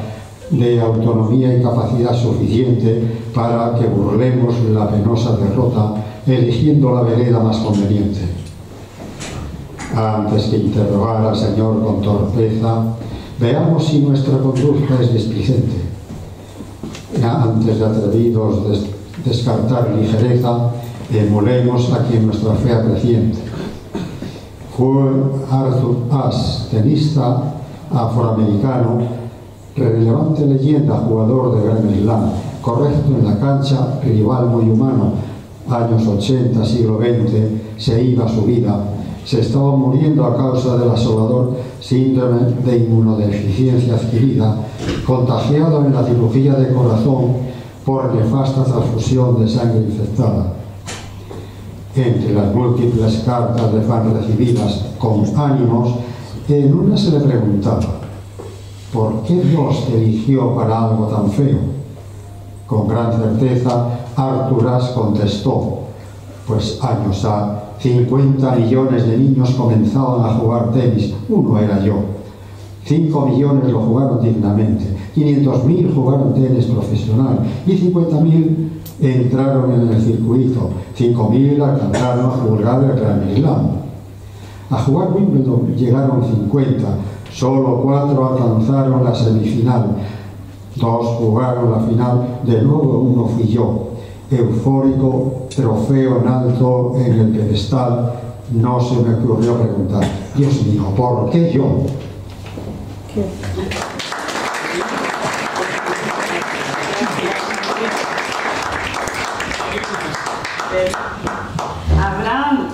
de autonomía y capacidad suficiente para que burlemos la penosa derrota, eligiendo la vereda más conveniente. Antes que interrogar al Señor con torpeza, veamos si nuestra conducta es displicente. Antes de atrevidos descartar ligereza, emulemos a quien nuestra fe apreciente. Fue Arthur Ashe, tenista afroamericano, relevante leyenda, jugador de Grand Slam, correcto en la cancha, rival muy humano, años 80, siglo XX, se iba su vida, se estaba muriendo a causa del asolador síndrome de inmunodeficiencia adquirida, contagiado en la cirugía de corazón por nefasta transfusión de sangre infectada. Entre las múltiples cartas de fan recibidas con ánimos, en una se le preguntaba: ¿por qué Dios te eligió para algo tan feo? Con gran certeza, Arthur Ashe contestó: pues años ha, 50 millones de niños comenzaban a jugar tenis, uno era yo. 5 millones lo jugaron dignamente, 500.000 jugaron tenis profesional y 50.000 entraron en el circuito, 5.000 alcanzaron a jugar el Grand Slam. A jugar Wimbledon llegaron 50, solo 4 alcanzaron la semifinal, 2 jugaron la final, de nuevo uno fui yo. Eufórico, trofeo en alto en el pedestal, no se me ocurrió preguntar: Dios mío, ¿por qué yo? Abraham,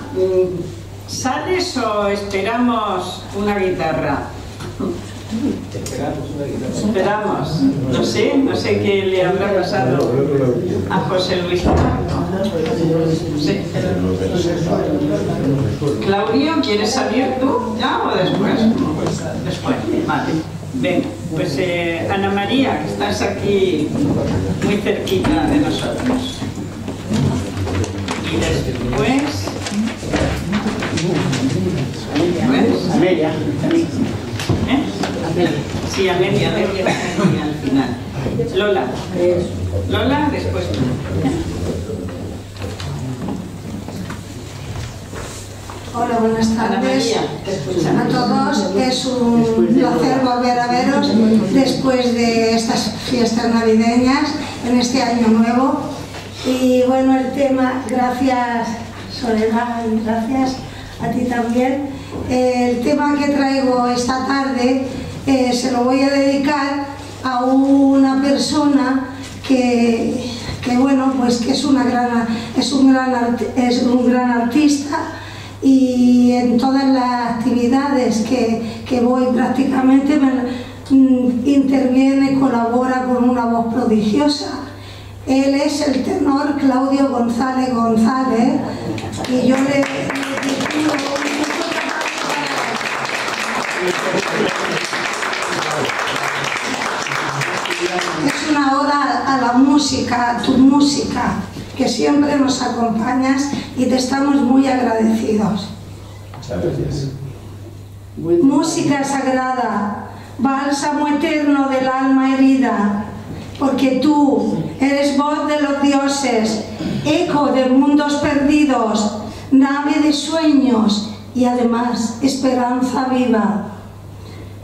¿sales o esperamos una guitarra? Esperamos. No sé qué le habrá pasado a José Luis. No sé. Claudio, ¿quieres salir tú ya o después? Después, vale. Venga, pues Ana María, que estás aquí muy cerquita de nosotros. Y después... Amelia. Sí, Amelia al final. Lola. Lola, después tú. Hola, buenas tardes a todos. Es un placer volver a veros después de estas fiestas navideñas, en este año nuevo. Y bueno, el tema, gracias Soledad y gracias a ti también. El tema que traigo esta tarde se lo voy a dedicar a una persona que bueno, pues que es un gran artista, y en todas las actividades que voy prácticamente interviene, colabora con una voz prodigiosa. Él es el tenor Claudio González González, y yo le pido es una oda a la música, a tu música, que siempre nos acompañas y te estamos muy agradecidos. Muchas gracias. Música sagrada, bálsamo eterno del alma herida, porque tú eres voz de los dioses, eco de mundos perdidos, nave de sueños y además esperanza viva.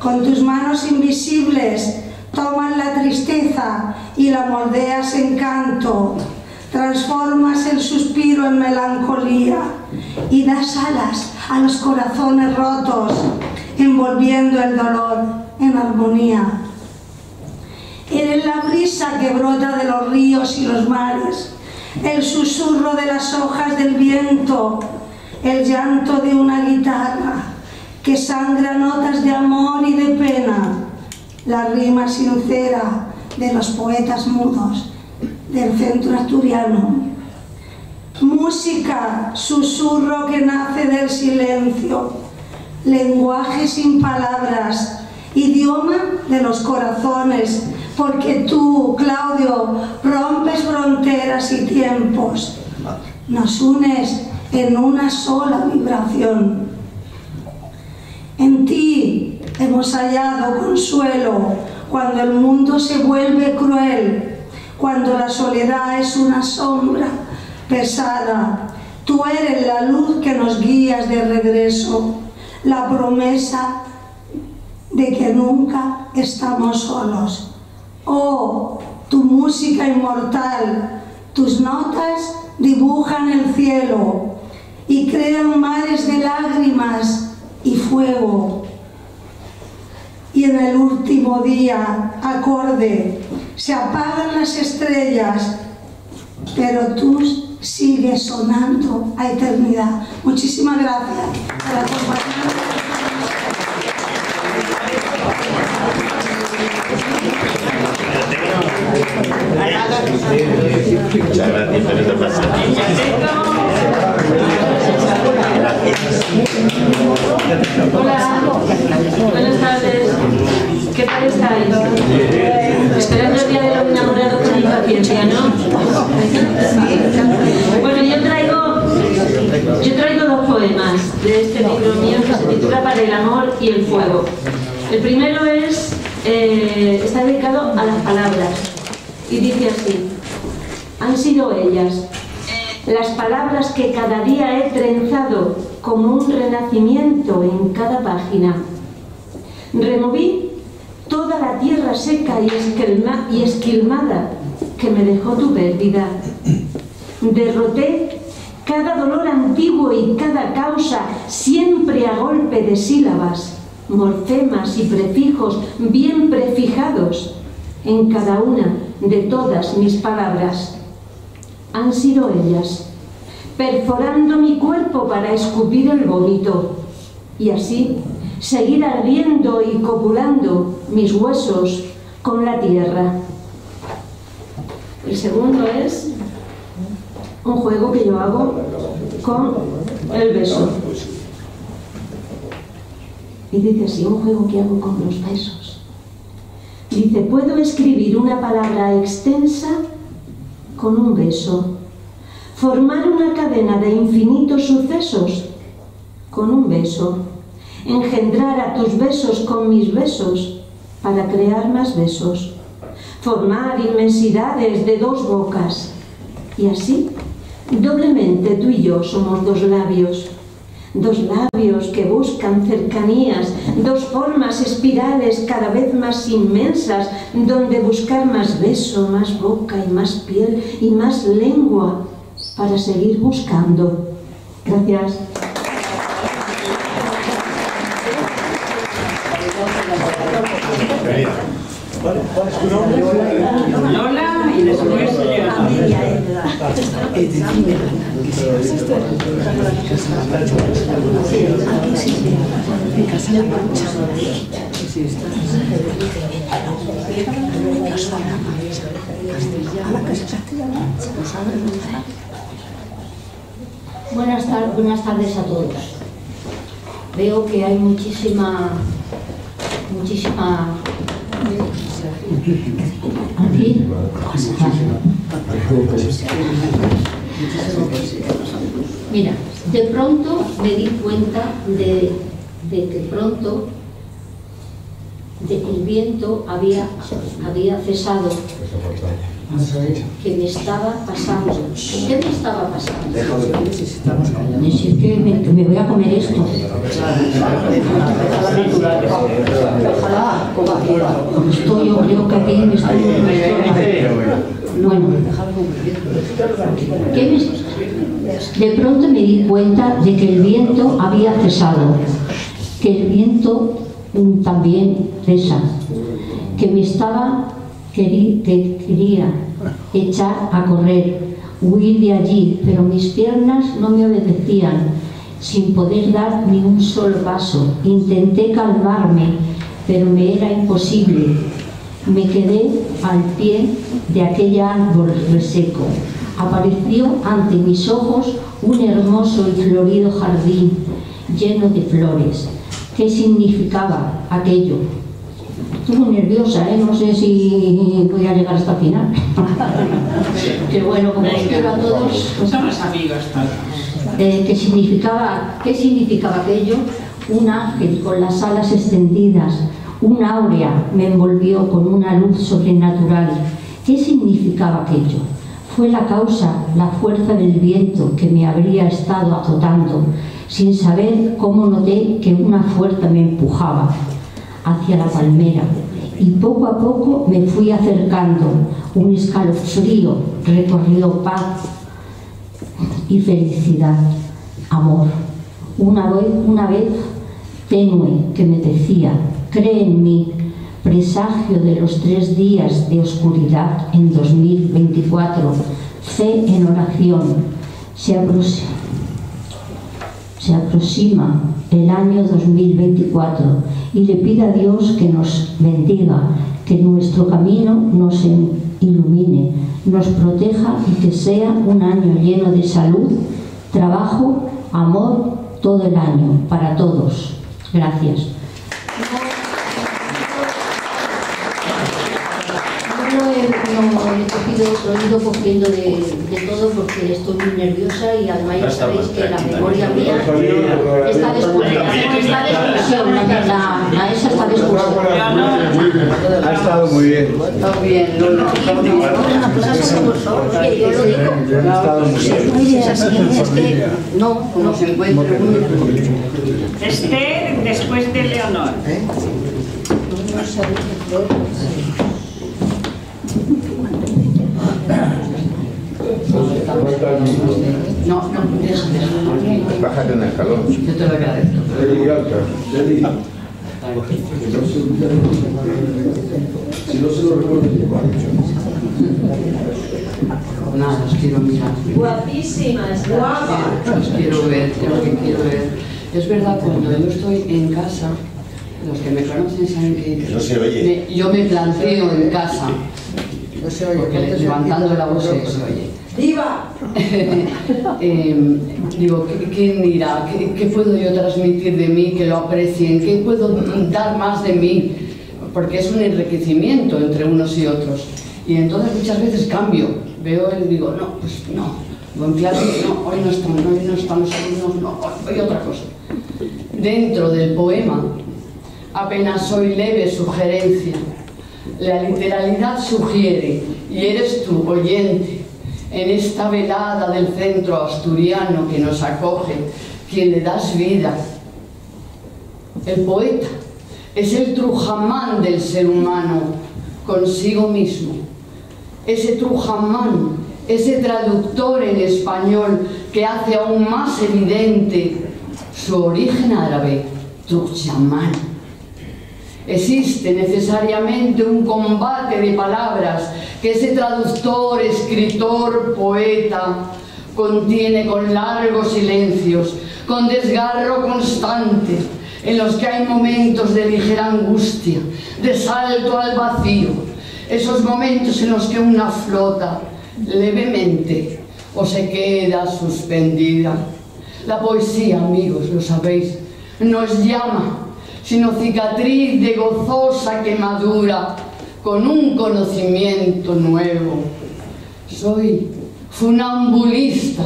Con tus manos invisibles tomas la tristeza y la moldeas en canto, transformas el suspiro en melancolía y das alas a los corazones rotos, envolviendo el dolor en armonía. Eres la brisa que brota de los ríos y los mares, el susurro de las hojas del viento, el llanto de una guitarra que sangra notas de amor y de pena, la rima sincera de los poetas mudos del centro asturiano. Música, susurro que nace del silencio, lenguaje sin palabras, idioma de los corazones, porque tú, Claudio, rompes fronteras y tiempos, nos unes en una sola vibración. En ti hemos hallado consuelo cuando el mundo se vuelve cruel, cuando la soledad es una sombra pesada. Tú eres la luz que nos guías de regreso, la promesa de que nunca estamos solos. Oh, tu música inmortal, tus notas dibujan el cielo y crean mares de lágrimas y fuego. Y en el último día, acorde, se apagan las estrellas, pero tú sigues sonando a eternidad. Muchísimas gracias por acompañarnos. Muchas gracias por esta presentación. Hola, buenas tardes. ¿Qué tal estáis? Esperando el día de los enamorados con impaciencia, ¿no? Bueno, yo traigo dos poemas de este libro mío que se titula Para el amor y el fuego. El primero está dedicado a las palabras y dice así: han sido ellas, las palabras que cada día he trenzado como un renacimiento en cada página. Removí toda la tierra seca y esquilmada que me dejó tu pérdida. Derroté cada dolor antiguo y cada causa, siempre a golpe de sílabas, morfemas y prefijos bien prefijados en cada una de todas mis palabras. Han sido ellas, perforando mi cuerpo para escupir el vómito, y así seguir ardiendo y copulando mis huesos con la tierra. El segundo es un juego que yo hago con el beso. Y dice así, un juego que hago con los besos. Dice, puedo escribir una palabra extensa con un beso, formar una cadena de infinitos sucesos con un beso, engendrar a tus besos con mis besos para crear más besos, formar inmensidades de dos bocas, y así, doblemente tú y yo somos dos labios que buscan cercanías, dos formas espirales cada vez más inmensas, donde buscar más beso, más boca y más piel y más lengua para seguir buscando. Gracias. Lola y después Buenas tardes a todos. Veo que hay muchísima ¿aquí? Mira, de pronto me di cuenta de que pronto el viento había cesado, que me estaba pasando. ¿Qué me estaba pasando? Decir que me voy a comer esto. Esto yo creo que aquí me estoy... Bueno, de pronto me di cuenta de que el viento había cesado, que el viento también cesa, que quería echar a correr, huir de allí, pero mis piernas no me obedecían, sin poder dar ni un solo paso. Intenté calmarme, pero me era imposible. Me quedé al pie de aquel árbol reseco. Apareció ante mis ojos un hermoso y florido jardín lleno de flores. ¿Qué significaba aquello? Estoy muy nerviosa, no sé si voy a llegar hasta el final. Pero bueno, como os quiero a todos... Somos amigos todos. ¿Qué significaba aquello? Un ángel con las alas extendidas, un áurea me envolvió con una luz sobrenatural. ¿Qué significaba aquello? Fue la causa, la fuerza del viento que me habría estado azotando. Sin saber cómo noté que una fuerza me empujaba hacia la palmera y poco a poco me fui acercando. Un escalofrío recorrió paz y felicidad, amor. Una vez tenue que me decía, cree en mí, presagio de los 3 días de oscuridad en 2024, fe en oración. Se aproxima el año 2024 y le pido a Dios que nos bendiga, que nuestro camino nos ilumine, nos proteja y que sea un año lleno de salud, trabajo, amor, todo el año, para todos. Gracias. He ido cogiendo de todo porque estoy muy nerviosa y además ya sabéis que la memoria mía está descursión, la esa está descursión. Ha estado muy bien. Está bien, Lola. Yo lo digo. Ha estado muy bien. Es que no se encuentra. Esther, después de Leonor. No, Bájate un escalón. yo te lo agradezco. Es muy alta. Si no se lo recuerdo, Nada, os quiero mirar. Guapísima, Os quiero ver, es lo que quiero ver. Es verdad, cuando yo estoy en casa, Los que me conocen saben que no se oye. Yo me planteo en casa, No se oye. porque levantando la voz se oye. ¡Viva! Digo, ¿quién dirá? ¿Qué puedo yo transmitir de mí que lo aprecien? ¿Qué puedo dar más de mí? Porque es un enriquecimiento entre unos y otros. Y entonces muchas veces cambio. Veo y digo, no, pues no. En clase, no, hoy no están los alumnos, no, hoy otra cosa. Dentro del poema apenas soy leve sugerencia. La literalidad sugiere, y eres tú, oyente, en esta velada del centro asturiano que nos acoge, quien le das vida. El poeta es el trujamán del ser humano consigo mismo. Ese trujamán, ese traductor en español que hace aún más evidente su origen árabe, Turkmenán. Existe necesariamente un combate de palabras que ese traductor, escritor, poeta contiene con largos silencios, con desgarro constante, en los que hay momentos de ligera angustia, de salto al vacío, esos momentos en los que una flota levemente o se queda suspendida. La poesía, amigos, lo sabéis, no es llama, sino cicatriz de gozosa quemadura con un conocimiento nuevo. Soy funambulista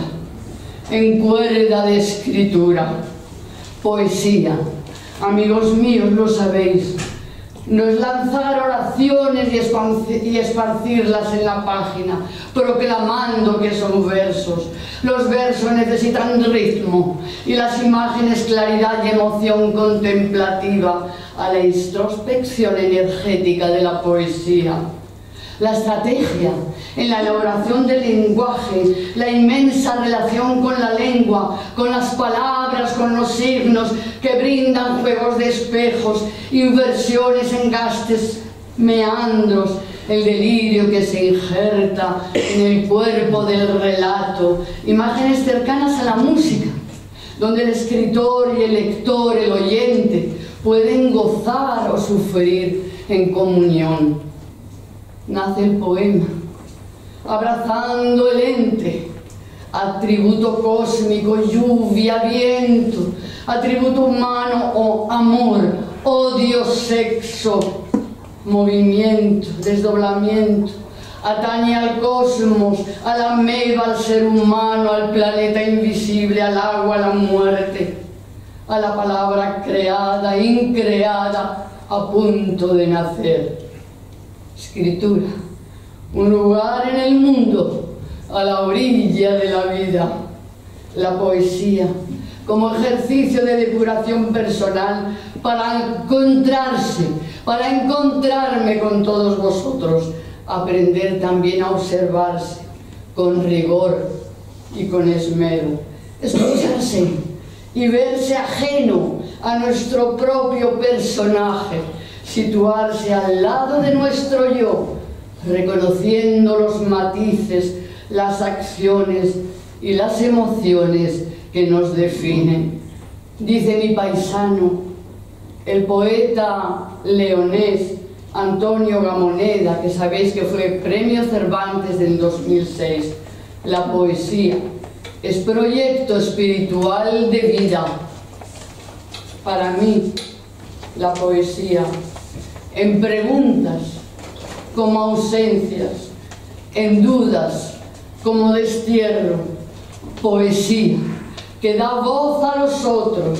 en cuerda de escritura. Poesía, amigos míos, lo sabéis, no es lanzar oraciones y esparcirlas en la página, proclamando que son versos. Los versos necesitan ritmo y las imágenes claridad y emoción contemplativa a la introspección energética de la poesía. La estrategia en la elaboración del lenguaje, la inmensa relación con la lengua, con las palabras, con los signos que brindan juegos de espejos, inversiones, engastes, meandros, el delirio que se injerta en el cuerpo del relato, imágenes cercanas a la música, donde el escritor y el lector, el oyente, pueden gozar o sufrir en comunión. Nace el poema, abrazando el ente, atributo cósmico, lluvia, viento, atributo humano o amor, odio, sexo, movimiento, desdoblamiento, atañe al cosmos, a la ameba, al ser humano, al planeta invisible, al agua, a la muerte, a la palabra creada, increada, a punto de nacer. Escritura, un lugar en el mundo, a la orilla de la vida. La poesía, como ejercicio de depuración personal para encontrarse, para encontrarme con todos vosotros, aprender también a observarse con rigor y con esmero, escucharse y verse ajeno a nuestro propio personaje, situarse al lado de nuestro yo, reconociendo los matices, las acciones y las emociones que nos definen. Dice mi paisano, el poeta leonés Antonio Gamoneda, que sabéis que fue Premio Cervantes del 2006, la poesía es proyecto espiritual de vida. Para mí, la poesía, en preguntas como ausencias, en dudas como destierro, poesía que da voz a los otros,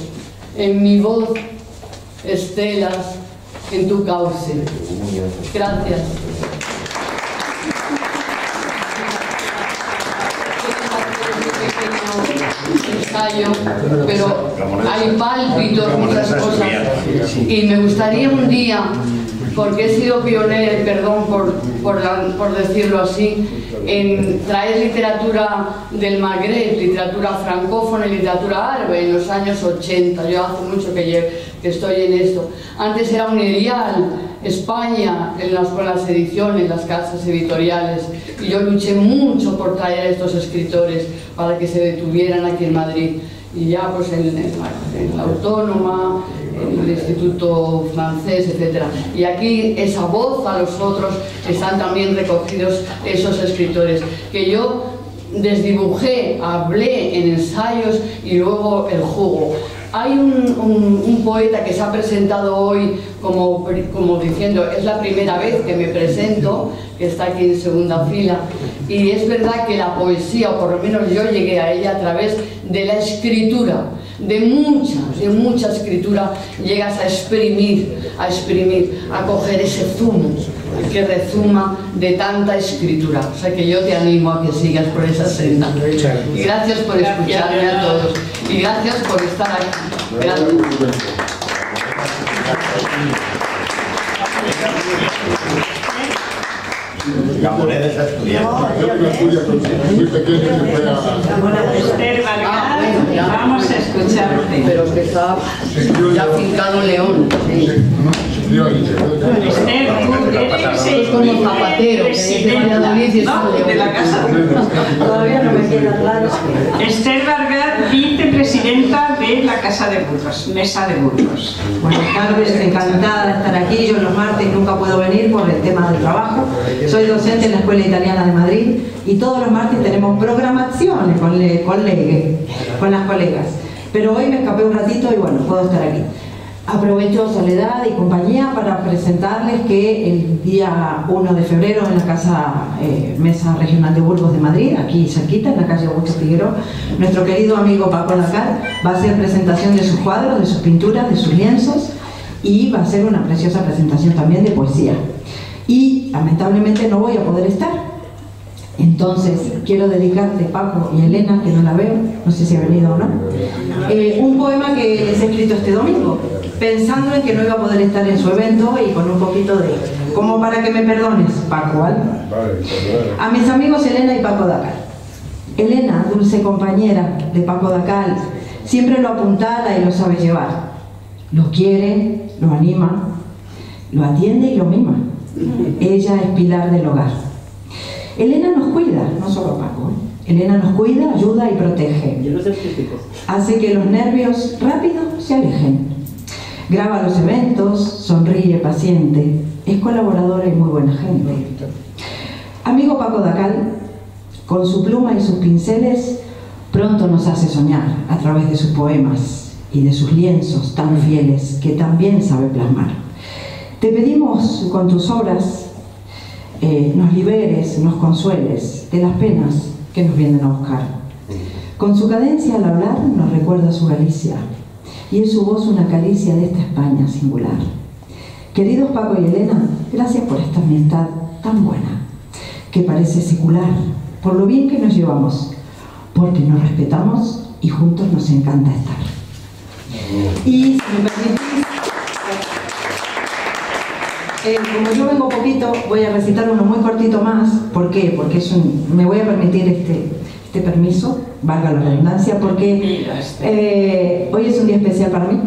en mi voz, estelas en tu cauce. Gracias. Ensayo, pero hay pálpitos, muchas cosas, y me gustaría un día, porque he sido pionera, perdón por decirlo así, en traer literatura del Magreb, literatura francófona y literatura árabe en los años 80. Yo hace mucho que estoy en esto. Antes era un erial, España, con las ediciones, las casas editoriales, y yo luché mucho por traer a estos escritores para que se detuvieran aquí en Madrid. Y ya pues en la Autónoma, el instituto francés, etc. Y aquí esa voz a los otros están también recogidos esos escritores que yo desdibujé, hablé en ensayos y luego el jugo. Hay un poeta que se ha presentado hoy como diciendo, es la primera vez que me presento, que está aquí en segunda fila, y es verdad que la poesía, o por lo menos yo llegué a ella a través de la escritura, de mucha escritura, llegas a exprimir, a coger ese zumo que rezuma de tanta escritura. O sea que yo te animo a que sigas por esa senda. Y gracias por escucharme a todos. Y gracias por estar aquí. Gracias. La moneda es asturiana. Esther Vargas, vamos a escucharte. Pero que está ya afincado en León. Esther, tú eres como zapatero, de la casa. Todavía no me queda claro. Esther Vargas, vicepresidenta de la Casa de Burgos, Mesa de Burgos. Buenas tardes, encantada de estar aquí. Yo los martes nunca puedo venir por el tema del trabajo. Soy docente en la Escuela Italiana de Madrid y todos los martes tenemos programaciones con las colegas. Pero hoy me escapé un ratito y bueno, puedo estar aquí. Aprovecho Soledad y compañía para presentarles que el día 1 de febrero en la Casa Mesa Regional de Burgos de Madrid, aquí cerquita, en la calle Augusto Figueroa, nuestro querido amigo Paco Dacal va a hacer presentación de sus cuadros, de sus pinturas, de sus lienzos, y va a ser una preciosa presentación también de poesía. Y lamentablemente no voy a poder estar. Entonces, quiero dedicarte, Paco y Elena, que no la veo, no sé si ha venido o no, un poema que les he escrito este domingo, pensando en que no iba a poder estar en su evento y con un poquito de... como para que me perdones, Paco, ¿vale? A mis amigos Elena y Paco Dacal. Elena, dulce compañera de Paco Dacal, siempre lo apuntala y lo sabe llevar. Lo quiere, lo anima, lo atiende y lo mima. Ella es pilar del hogar. Elena nos cuida, no solo Paco, Elena nos cuida, ayuda y protege. Hace que los nervios rápido se alejen. Graba los eventos, sonríe paciente, es colaboradora y muy buena gente. Amigo Paco Dacal, con su pluma y sus pinceles, pronto nos hace soñar a través de sus poemas y de sus lienzos tan fieles que también sabe plasmar. Te pedimos con tus obras nos liberes, nos consueles de las penas que nos vienen a buscar. Con su cadencia al hablar nos recuerda su Galicia y es su voz una caricia de esta España singular. Queridos Paco y Elena, gracias por esta amistad tan buena que parece secular, por lo bien que nos llevamos, porque nos respetamos y juntos nos encanta estar. Y si me permitís, como yo vengo poquito, voy a recitar uno muy cortito más. ¿Por qué? Porque me voy a permitir este permiso, valga la redundancia, porque hoy es un día especial para mí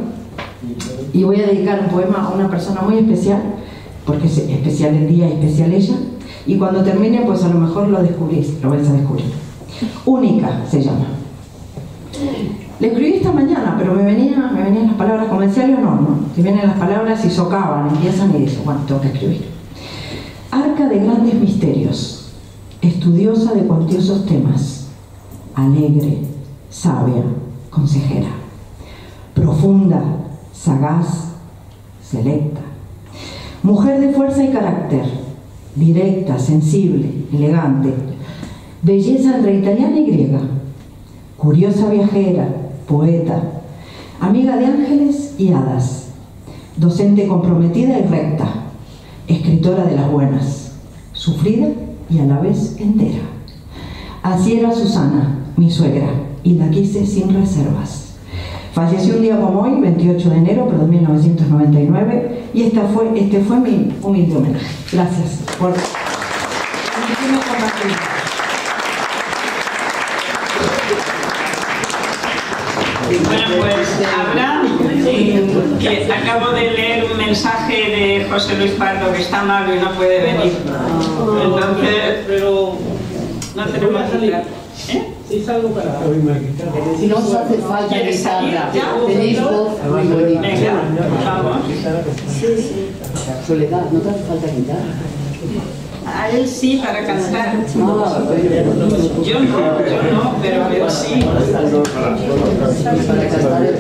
y voy a dedicar un poema a una persona muy especial, porque es especial el día y especial ella, y cuando termine pues a lo mejor lo descubrís, lo vais a descubrir. Única se llama. Le escribí esta mañana, pero me venían las palabras comerciales, no, que vienen las palabras y socavan, empiezan y dicen, bueno, tengo que escribir. Arca de grandes misterios, estudiosa de cuantiosos temas, alegre, sabia, consejera, profunda, sagaz, selecta, mujer de fuerza y carácter, directa, sensible, elegante, belleza entre italiana y griega, curiosa viajera, poeta, amiga de ángeles y hadas, docente comprometida y recta, escritora de las buenas, sufrida y a la vez entera. Así era Susana, mi suegra, y la quise sin reservas. Falleció un día como hoy, 28 de enero de 1999, y este fue mi humilde homenaje. Gracias por permitirme compartir. Bueno, pues habrá que acabo de leer un mensaje de José Luis Pardo que está malo y no puede venir. Entonces, pero no tenemos que Sí, salgo para... Si no os hace falta guitarra, tenéis voz muy bonita. Venga, vamos. Soledad, no te hace falta guitarra. A él sí, para cantar. Yo no, pero él sí.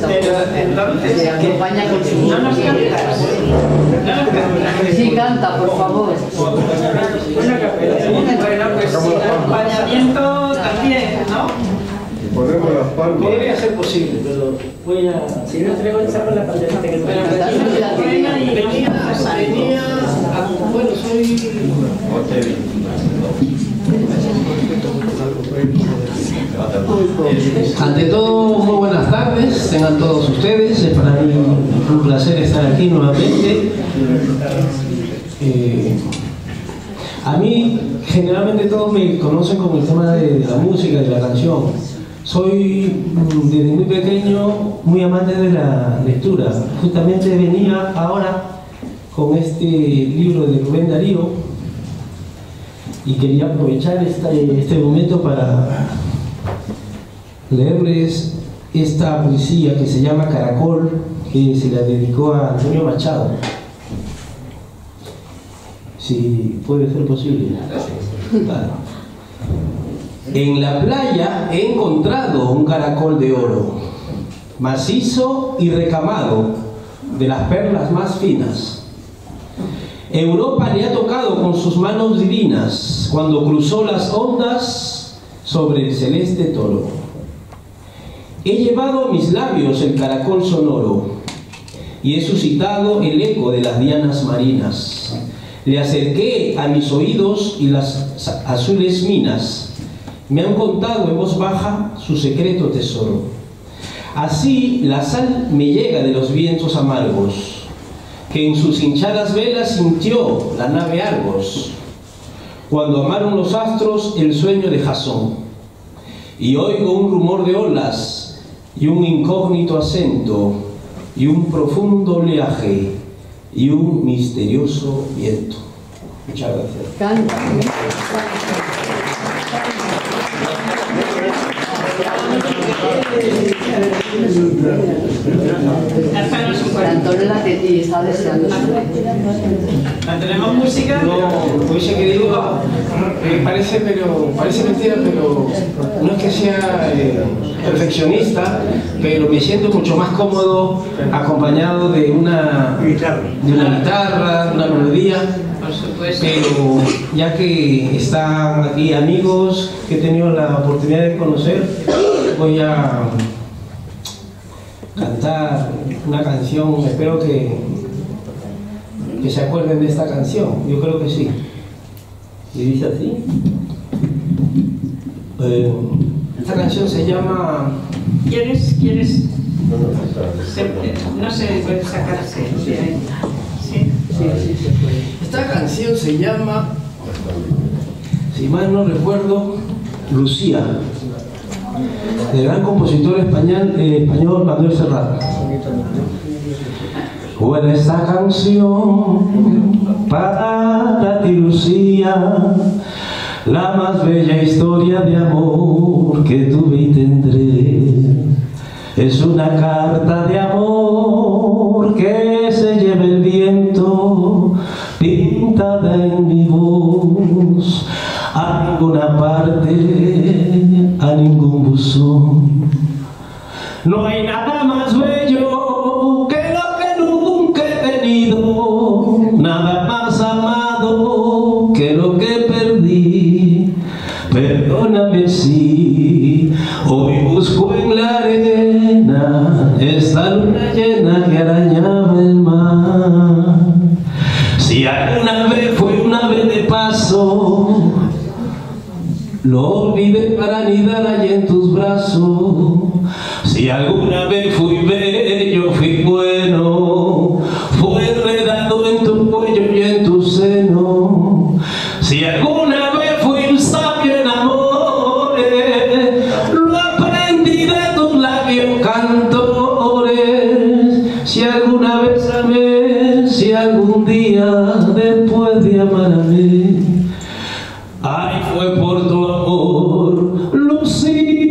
Pero entonces, acompaña con su... no nos cantas. Sí, canta, por favor. Bueno, pues acompañamiento también, ¿no? Ponemos las palmas. Podría ser posible, pero voy a... Si no traigo esa por la pandereta que venía... Bueno, soy... Ante todo, muy buenas tardes, tengan todos ustedes. Es para mí un placer estar aquí nuevamente. A mí, generalmente todos me conocen como el tema de la música, de la canción. Soy, desde muy pequeño, muy amante de la lectura. Justamente venía ahora con este libro de Rubén Darío y quería aprovechar este momento para leerles esta poesía que se llama Caracol, que se la dedicó a Antonio Machado. Si puede ser posible. Claro. En la playa he encontrado un caracol de oro, macizo y recamado, de las perlas más finas. Europa le ha tocado con sus manos divinas cuando cruzó las ondas sobre el celeste toro. He llevado a mis labios el caracol sonoro y he suscitado el eco de las dianas marinas. Le acerqué a mis oídos y las azules minas me han contado en voz baja su secreto tesoro. Así la sal me llega de los vientos amargos, que en sus hinchadas velas sintió la nave Argos, cuando amaron los astros el sueño de Jasón. Y oigo un rumor de olas y un incógnito acento y un profundo oleaje y un misterioso viento. Muchas gracias. Antonella que está deseando. ¿Tenemos música? No, dice que digo, parece mentira, pero no es que sea perfeccionista, pero me siento mucho más cómodo acompañado de una guitarra, de una melodía. Por supuesto. Pero ya que están aquí amigos que he tenido la oportunidad de conocer, voy a cantar una canción. Espero que se acuerden de esta canción. Yo creo que sí. Y dice así. Esta canción se llama... ¿Quieres? No se puede sacarse de ahí. Sí. Esta canción se llama, si mal no recuerdo, Lucía, del gran compositor español Manuel Serrat. Bueno, esta canción para ti, Lucía, la más bella historia de amor que tuve y tendré. Es una carta de amor que se lleva el viento, pintada en mi voz, a ninguna parte, a ningún buzón. No hay nada más bello que lo que nunca he tenido, nada más amado que lo que perdí. Perdóname si hoy busco en la arena esta luna llena que arañaba el mar. Si alguna vez fue una vez de paso, lo olvidé para anidar allá en tus brazos. Si alguna vez fui bello, fui bueno, fue enredado en tu cuello y en tu seno. Si alguna vez fui un sabio en amores, lo aprendí de tus labios cantores. Si alguna vez amé, si algún día después de amarme, ay, fue por tu amor, Lucía.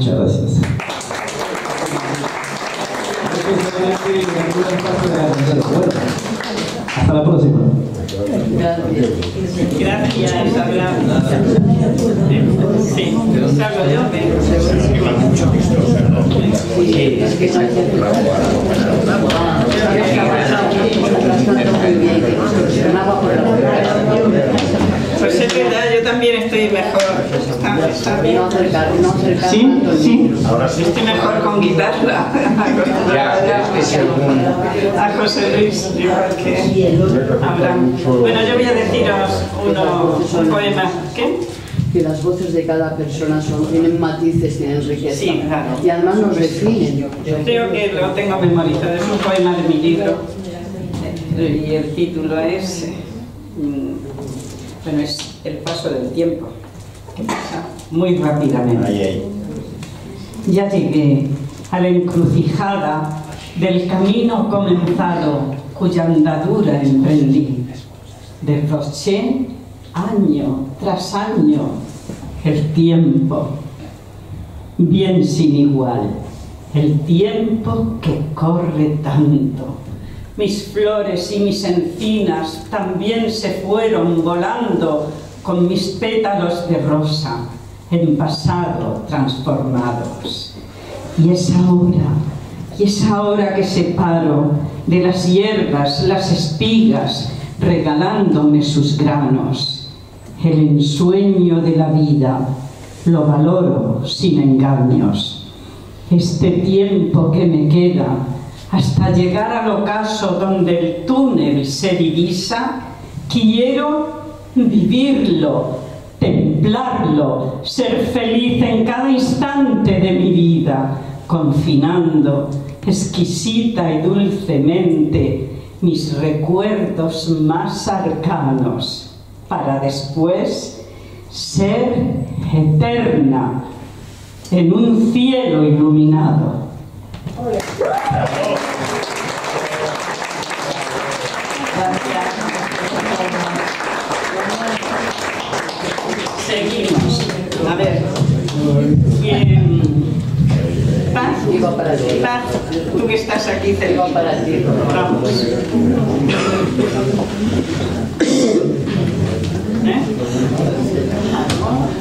Muchas gracias. Hasta la próxima. Gracias, Isabel. Sí, salgo yo, Pues es verdad, yo también estoy mejor. Está bien. Sí, sí. Ahora sí. Estoy mejor con guitarra. A José Luis, igual que Abraham. Bueno, yo voy a deciros un poema. ¿Qué? Que las voces de cada persona tienen matices, tienen riqueza. Sí, claro. Y además nos definen. Creo que lo tengo memorizado, es un poema de mi libro. Y el título es... Bueno, es el paso del tiempo, que pasa muy rápidamente. Ya llegué a la encrucijada del camino comenzado, cuya andadura emprendí. Derroché año tras año el tiempo, bien sin igual, el tiempo que corre tanto. Mis flores y mis encinas también se fueron volando con mis pétalos de rosa, en pasado transformados. Y es ahora que separo de las hierbas las espigas, regalándome sus granos. El ensueño de la vida lo valoro sin engaños. Este tiempo que me queda, hasta llegar al ocaso donde el túnel se divisa, quiero vivirlo, templarlo, ser feliz en cada instante de mi vida, confinando exquisita y dulcemente mis recuerdos más arcanos, para después ser eterna en un cielo iluminado. Seguimos. A ver. Paz, Paz, tú que estás aquí cerca. Vamos.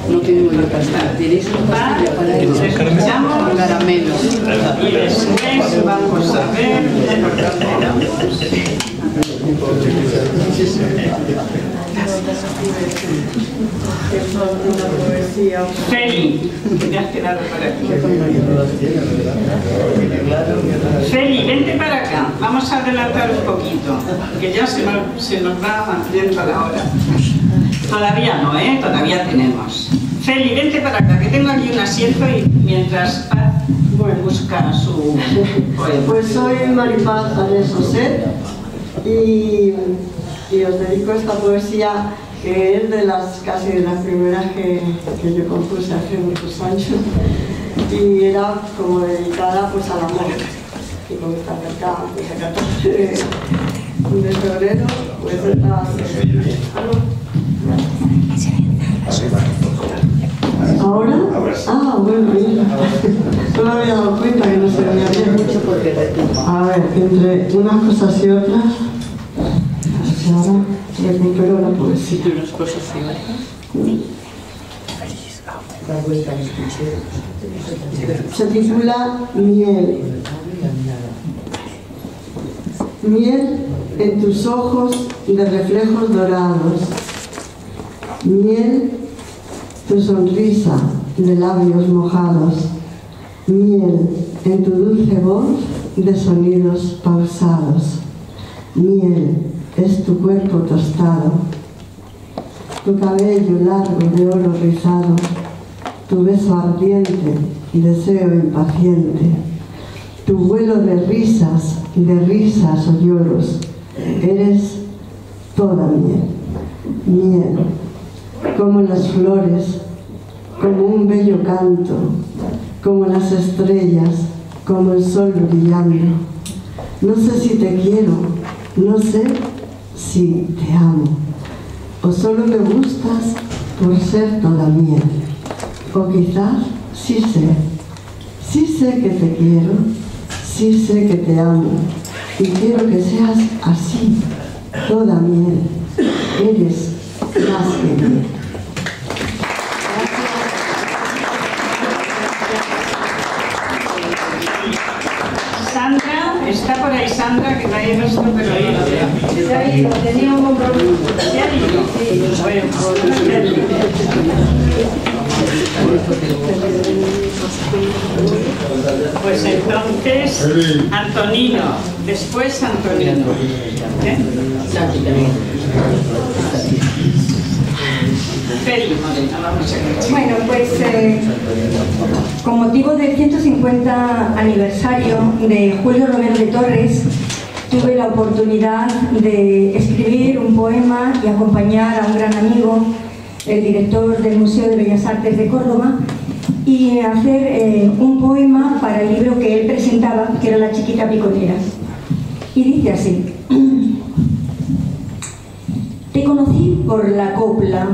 No tenemos lo que estar. Tenéis un pastillo para que nos escuchamos caramelo. Y después vamos a ver. Feli, te has quedado por aquí. Feli, vente para acá. Vamos a adelantar un poquito, que ya se nos va yendo la hora. Todavía no, todavía tenemos. Feli, vente para acá, que tengo aquí un asiento y mientras Paz busca su poema. Pues soy Maripaz Ánez José y os dedico esta poesía que es de casi de las primeras que yo compuse hace muchos años y era como dedicada pues al amor. Y como está cerca, pues el 14 de febrero, pues está... ¿Ahora? Ah, bueno, mira. No me había dado cuenta que no se veía bien mucho porque... A ver, entre unas cosas y otras... Ahora recupero la poesía. Unas cosas y otras. Se titula Miel. Miel en tus ojos de reflejos dorados. Miel, tu sonrisa de labios mojados. Miel en tu dulce voz de sonidos pausados. Miel es tu cuerpo tostado, tu cabello largo de oro rizado, tu beso ardiente, deseo impaciente, tu vuelo de risas o lloros. Eres toda miel, miel, como las flores, como un bello canto, como las estrellas, como el sol brillando. No sé si te quiero, no sé si te amo, o solo me gustas por ser toda miel, o quizás sí sé Sí sé que te quiero, sí sé que te amo, y quiero que seas así, toda miel. Eres más que miel. Sandra, está por ahí Sandra, que la he visto, pero ahí tenía un compromiso. Pues entonces, Antonino, después Antonino. Bueno, pues con motivo del 150 aniversario de Julio Romero de Torres, tuve la oportunidad de escribir un poema y acompañar a un gran amigo, el director del Museo de Bellas Artes de Córdoba, y hacer un poema para el libro que él presentaba, que era La chiquita piconera. Y dice así: te conocí por la copla,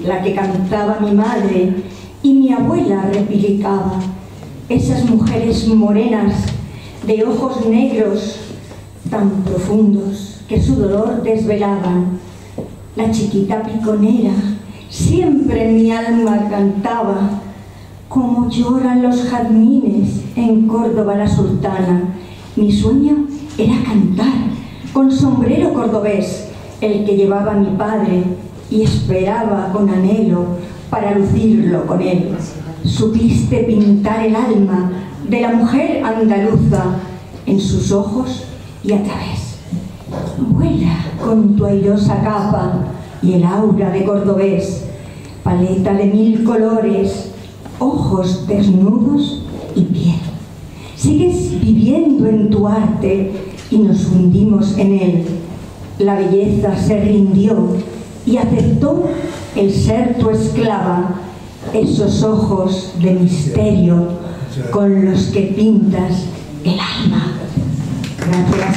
la que cantaba mi madre y mi abuela repilicaba, esas mujeres morenas de ojos negros tan profundos que su dolor desvelaban. La chiquita piconera siempre en mi alma cantaba, como lloran los jazmines en Córdoba la sultana. Mi sueño era cantar con sombrero cordobés, el que llevaba mi padre, y esperaba con anhelo para lucirlo con él. Supiste pintar el alma de la mujer andaluza en sus ojos y a través. Vuela con tu airosa capa y el aura de cordobés, paleta de 1000 colores, ojos desnudos y piel. Sigues viviendo en tu arte y nos hundimos en él. La belleza se rindió y aceptó el ser tu esclava, esos ojos de misterio con los que pintas el alma. Gracias.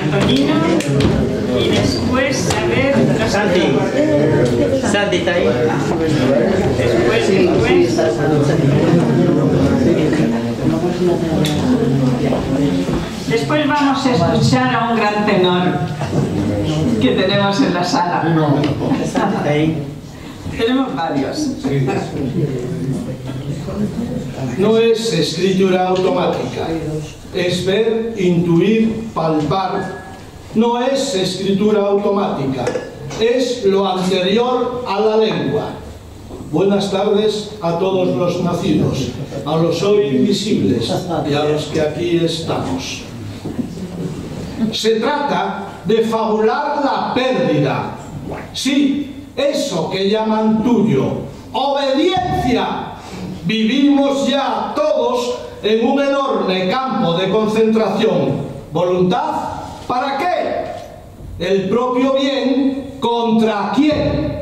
Antonino, y después, a ver, Santi está ahí. Después vamos a escuchar a un gran tenor que tenemos en la sala. Tenemos varios. No es escritura automática, es ver, intuir, palpar. No es escritura automática, es lo anterior a la lengua. Buenas tardes a todos los nacidos, a los hoy invisibles y a los que aquí estamos. Se trata de fabular la pérdida. Sí, eso que llaman tuyo, obediencia. Vivimos ya todos en un enorme campo de concentración. ¿Voluntad? ¿Para qué? El propio bien, ¿contra quién?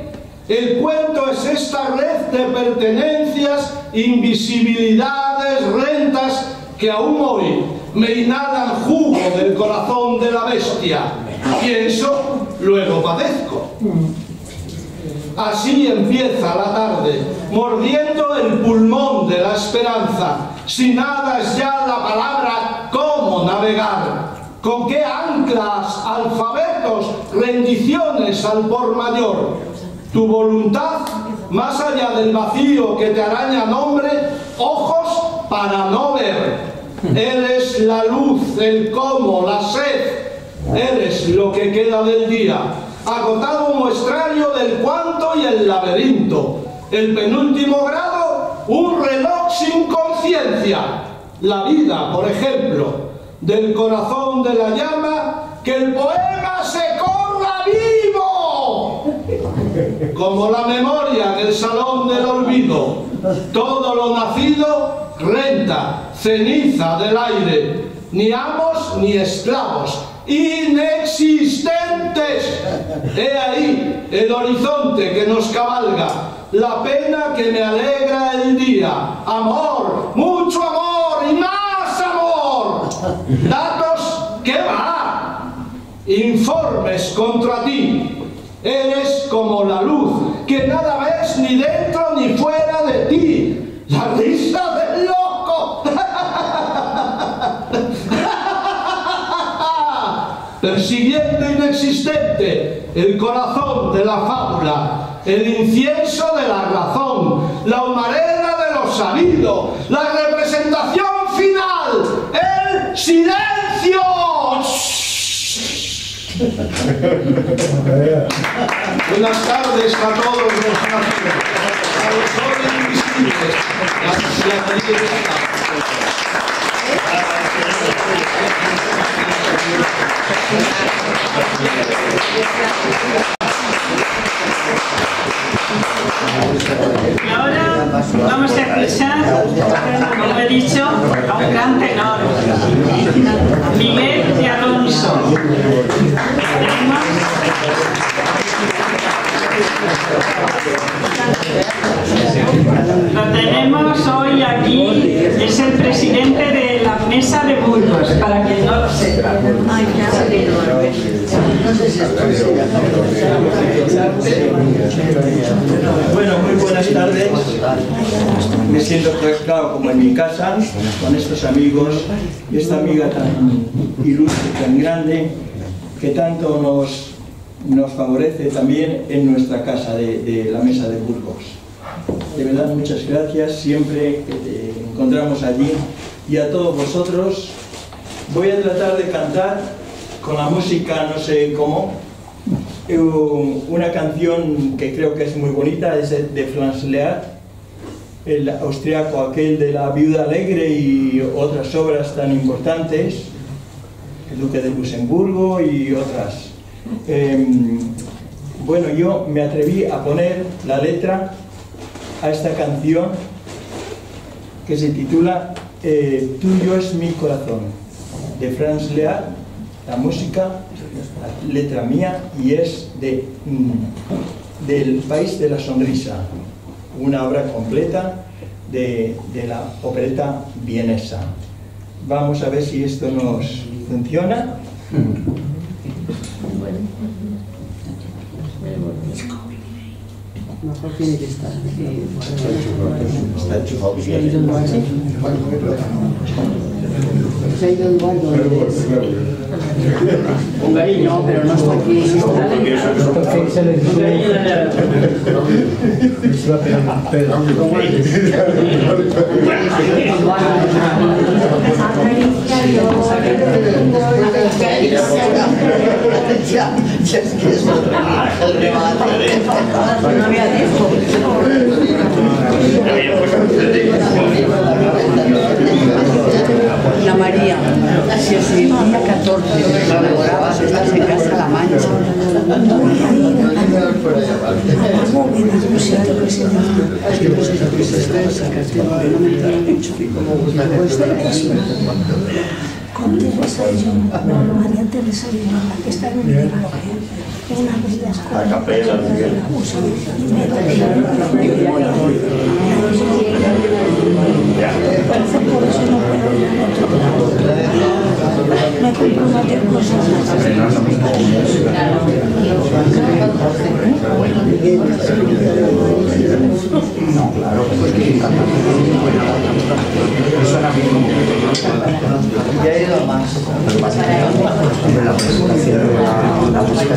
El cuento es esta red de pertenencias, invisibilidades, rentas que aún hoy me inhalan jugo del corazón de la bestia. Pienso, luego padezco. Así empieza la tarde, mordiendo el pulmón de la esperanza. Si nada es ya la palabra, ¿cómo navegar? ¿Con qué anclas, alfabetos, rendiciones al por mayor? Tu voluntad, más allá del vacío que te araña nombre, ojos para no ver. Eres la luz, el cómo, la sed. Eres lo que queda del día. Agotado muestrario del cuanto y el laberinto. El penúltimo grado, un reloj sin conciencia. La vida, por ejemplo, del corazón de la llama, que el poema se corra vivo. Como la memoria en el salón del olvido. Todo lo nacido, renta, ceniza del aire. Ni amos ni esclavos. Inexistentes. He ahí el horizonte que nos cabalga, la pena que me alegra el día. Amor, mucho amor y más amor. Datos, ¿qué va? Informes contra ti. Eres como la luz, que nada ves ni dentro ni fuera de ti. La risa del loco. Persiguiendo inexistente el corazón de la fábula, el incienso de la razón, la humareda de lo sabido, la representación final, el silencio. Buenas tardes a todos los nacidos, a los jóvenes invisibles, a la Y ahora vamos a escuchar, como he dicho, a un gran tenor, Miguel de Alonso. Lo tenemos hoy aquí, es el presidente de la Mesa de Burgos, para quien no lo sepa. Bueno, muy buenas tardes. Me siento claro como en mi casa, con estos amigos y esta amiga tan ilustre, tan grande, que tanto nos favorece también en nuestra casa de la Mesa de Burgos. De verdad, muchas gracias, siempre que te encontramos allí. Y a todos vosotros, voy a tratar de cantar con la música, no sé cómo, una canción que creo que es muy bonita, es de Franz Liszt, el austriaco aquel de La Viuda Alegre y otras obras tan importantes, El Duque de Luxemburgo y otras. Bueno, yo me atreví a poner la letra a esta canción que se titula Tuyo es mi corazón, de Franz Liszt, la música, la letra mía, y es del País de la Sonrisa, una obra completa de la opereta vienesa. Vamos a ver si esto nos funciona. Mejor tiene que estar. Está enchufado bien. Se ha ido el lugar donde es. Un cariño, pero no está aquí. No había tiempo. La María, si es el día 14 colaborabas, estás en Casa-La Mancha. Con Teresa y yo, María Teresa y yo, la que está en el Evangelio, una de ellas con la capela, me comprometen cosas. No, claro, porque suena bien como ya he ido más. la presentación de la música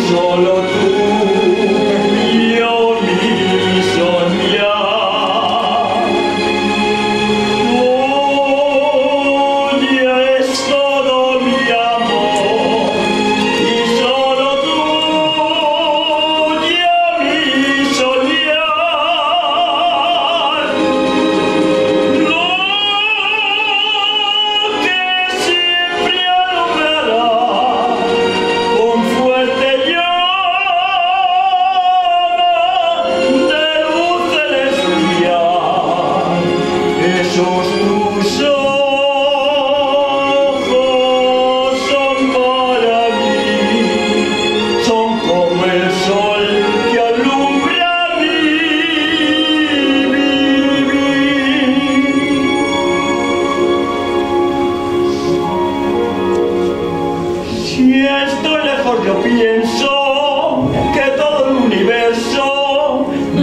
Solo tú, mi soñar.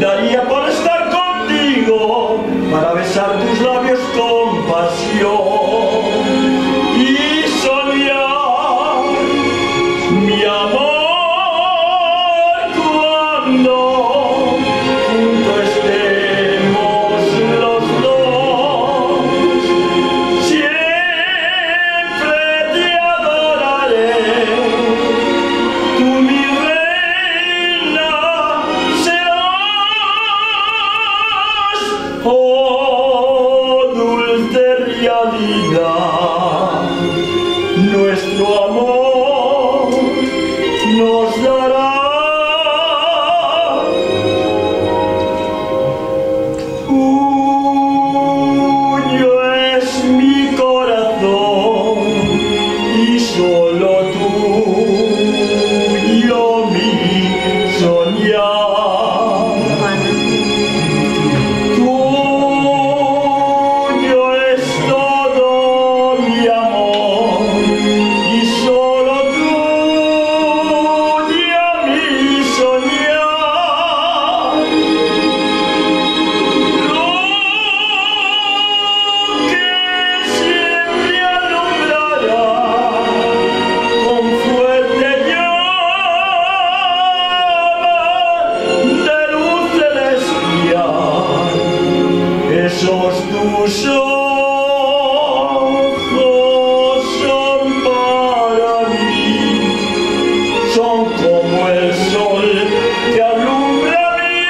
daría por estar contigo, para besar tus labios con pasión y soñar, mi amor, cuando juntos estemos los dos. Siempre te adoraré, tú mi reina serás, oh dulce realidad, nuestro amor nos dará. Tuyo es mi corazón y solo tuyo mi soñar. Tuyo es todo mi amor y solo tuyo mi soñar. Que siempre alumbrará con fuerte llama de luz celestial esos tus ojos son para mí, son como el sol que alumbra mi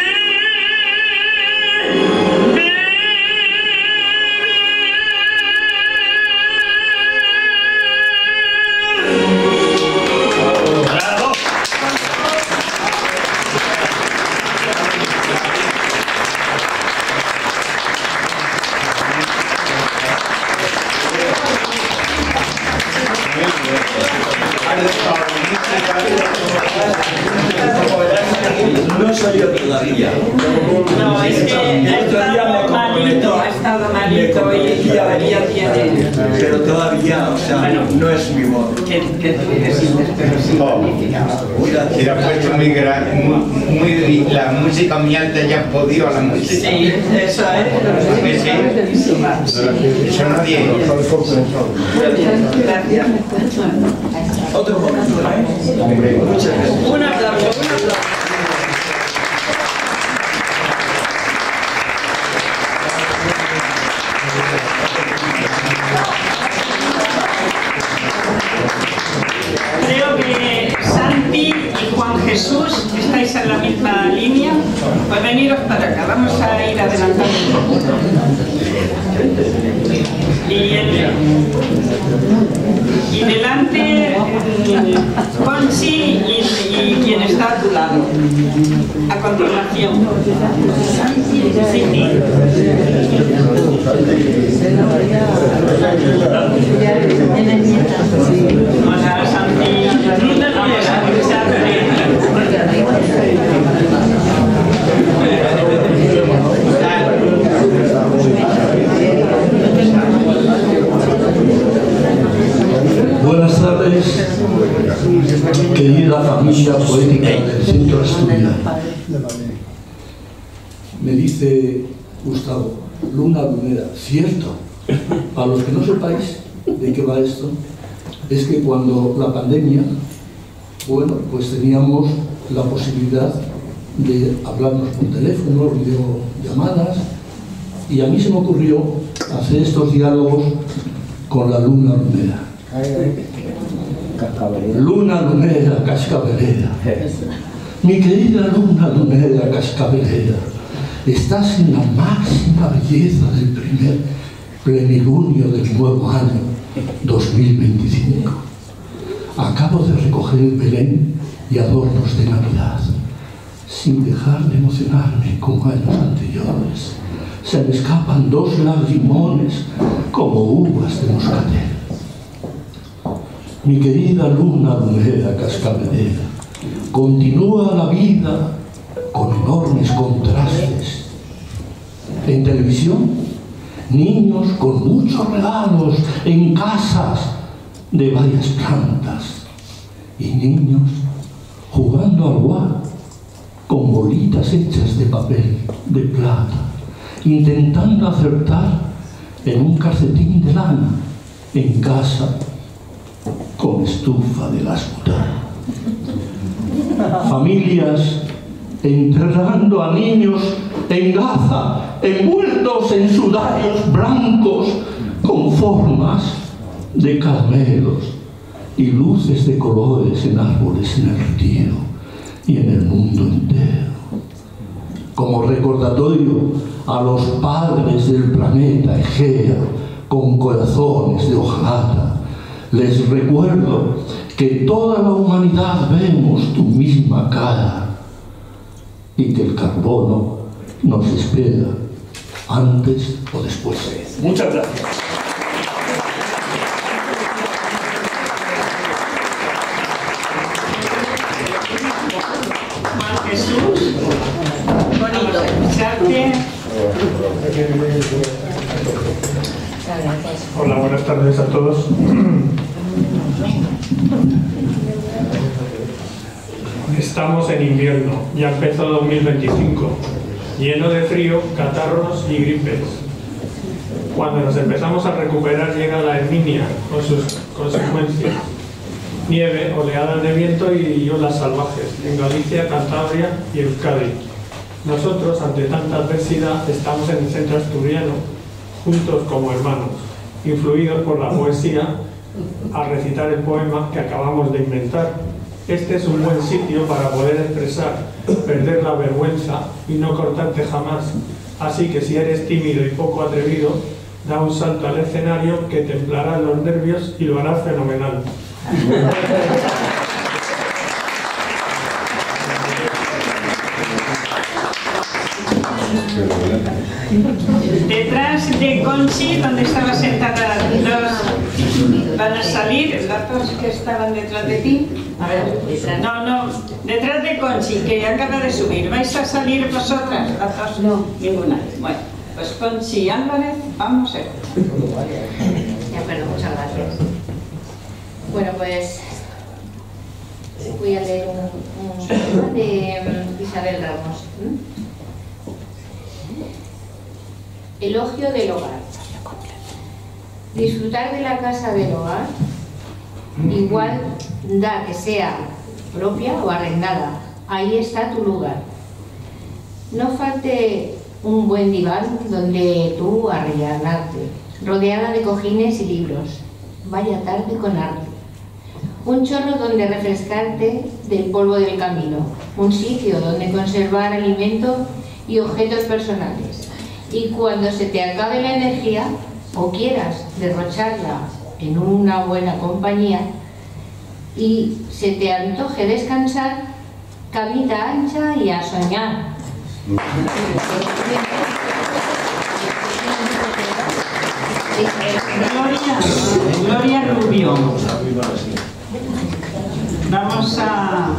¡bravo! No soy yo todavía. No, es que ha estado malito y todavía tiene. Pero todavía, o sea, no es mi voz. Que tú te sientes, pero sí magnífica. Era puesto la música muy alta y has podido a la música. Sí, eso es. Eso nadie. Gracias. Otro momento, muchas gracias. Un aplauso, un aplauso. Creo que Santi y Juan Jesús estáis en la misma línea. Pues veniros para acá, vamos a ir adelantando un poco. Y delante Conchi y quien está a tu lado. A continuación. Hola, Santi. Vamos a escucharte. Buenas tardes, querida familia poética del Centro Asturiano. Me dice Gustavo, luna lunera, cierto. Para los que no sepáis de qué va esto, es que cuando la pandemia, bueno, pues teníamos la posibilidad de hablarnos por teléfono, videollamadas, y a mí se me ocurrió hacer estos diálogos con la luna lunera. Luna lunera, cascabelera. Mi querida luna lunera, cascabelera, estás en la máxima belleza del primer plenilunio del nuevo año 2025. Acabo de recoger el Belén y adornos de Navidad. Sin dejar de emocionarme como años anteriores, se me escapan dos lagrimones como uvas de moscatel. Mi querida luna lunera cascabelera, continúa la vida con enormes contrastes. En televisión, niños con muchos regalos en casas de varias plantas y niños jugando al guá con bolitas hechas de papel, de plata, intentando acertar en un calcetín de lana, en casa, con estufa de gas butano. Familias enterrando a niños en Gaza, envueltos en sudarios blancos, con formas de caramelos y luces de colores en árboles en el retiro y en el mundo entero. Como recordatorio a los padres del planeta Egea con corazones de hojalata, les recuerdo que toda la humanidad vemos tu misma cara y que el carbono nos espera antes o después. Muchas gracias. Juan Jesús, bonito escucharte. Hola, buenas tardes a todos. Estamos en invierno, ya empezó 2025, lleno de frío, catarros y gripes. Cuando nos empezamos a recuperar llega la Herminia con sus consecuencias. Nieve, oleadas de viento y olas salvajes en Galicia, Cantabria y Euskadi. Nosotros, ante tanta adversidad, estamos en el centro asturiano, juntos como hermanos, influidos por la poesía, a recitar el poema que acabamos de inventar. Este es un buen sitio para poder expresar, perder la vergüenza y no cortarte jamás. Así que si eres tímido y poco atrevido, da un salto al escenario que templará los nervios y lo harás fenomenal. Detrás de Conchi, donde estaba sentada, van a salir las dos que estaban detrás de ti. A ver, no, detrás de Conchi, que acaba de subir. ¿Vais a salir vosotras? Las dos? No, ninguna. Bueno, pues Conchi Álvarez, vamos a ver. De acuerdo, muchas gracias. Bueno, pues voy a leer un poema de Isabel Ramos. Elogio del hogar. Disfrutar de la casa del hogar, igual da que sea propia o arrendada, ahí está tu lugar. No falte un buen diván donde tú arrellanarte, rodeada de cojines y libros, vaya tarde con arte. Un chorro donde refrescarte del polvo del camino, un sitio donde conservar alimento y objetos personales. Y cuando se te acabe la energía o quieras derrocharla en una buena compañía y se te antoje descansar, camita ancha y a soñar. Gloria Rubio. Vamos a...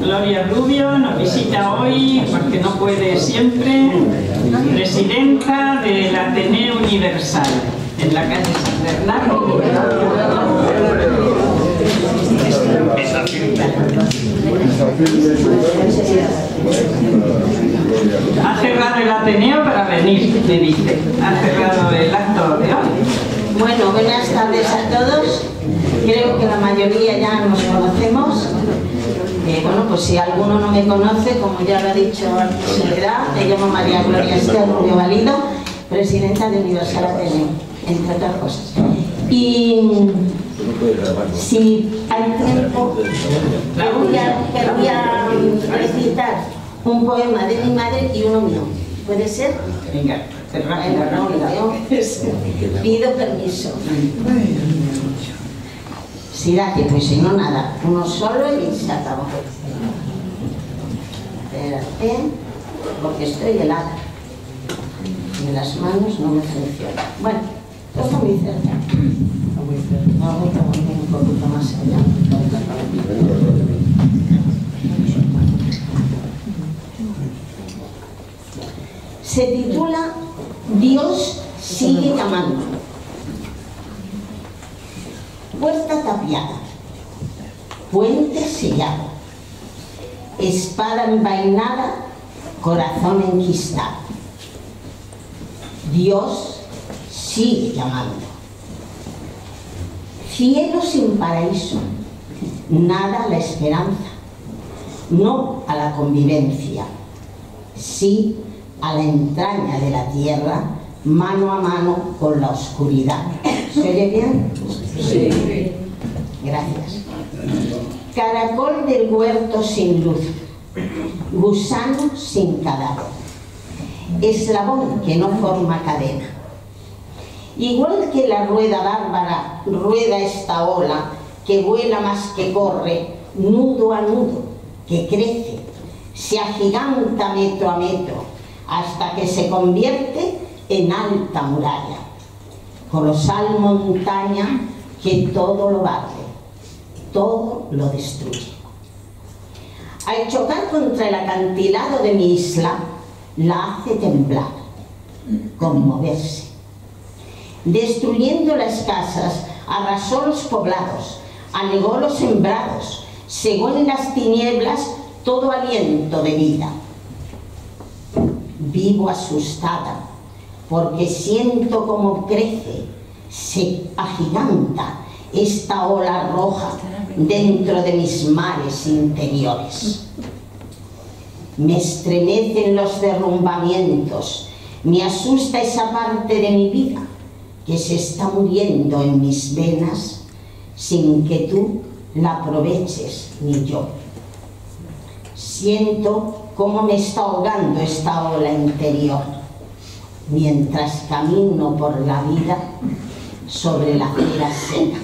Gloria Rubio nos visita hoy, porque no puede siempre, presidenta del Ateneo Universal, en la calle San Bernardo. Ha cerrado el Ateneo para venir, me dice. Ha cerrado el acto de hoy. Bueno, buenas tardes a todos. Creo que la mayoría ya nos conocemos. Bueno, pues si alguno no me conoce, como ya lo ha dicho antes, me llamo María Gloria Esther Rubio Valido, presidenta de Universal Ateneo, entre otras cosas. Y si hay tiempo, voy a recitar un poema de mi madre y uno mío. ¿Puede ser? Venga, pido permiso. Si da tiempo, y si no, nada. Uno solo y se acabó. Espérate, porque estoy helada. Y las manos no me funcionan. Bueno, toco muy cerca. Voy a un poquito más allá. Se titula Dios sigue llamando. Puerta tapiada, puente sellado, espada envainada, corazón enquistado. Dios sigue llamando. Cielo sin paraíso, nada a la esperanza, no a la convivencia, sí a la entraña de la tierra, mano a mano con la oscuridad. ¿Se oye bien? Sí. Gracias. Caracol del huerto sin luz, gusano sin cadáver, eslabón que no forma cadena. Igual que la rueda bárbara rueda esta ola que vuela más que corre, nudo a nudo, que crece, se agiganta metro a metro, hasta que se convierte en alta muralla, colosal montaña que todo lo barre, todo lo destruye. Al chocar contra el acantilado de mi isla, la hace temblar, conmoverse. Destruyendo las casas, arrasó los poblados, anegó los sembrados, cegó en las tinieblas todo aliento de vida. Vivo asustada, porque siento cómo crece, se agiganta esta ola roja dentro de mis mares interiores. Me estremecen los derrumbamientos, me asusta esa parte de mi vida que se está muriendo en mis venas sin que tú la aproveches ni yo. Siento cómo me está ahogando esta ola interior mientras camino por la vida sobre la cera seca.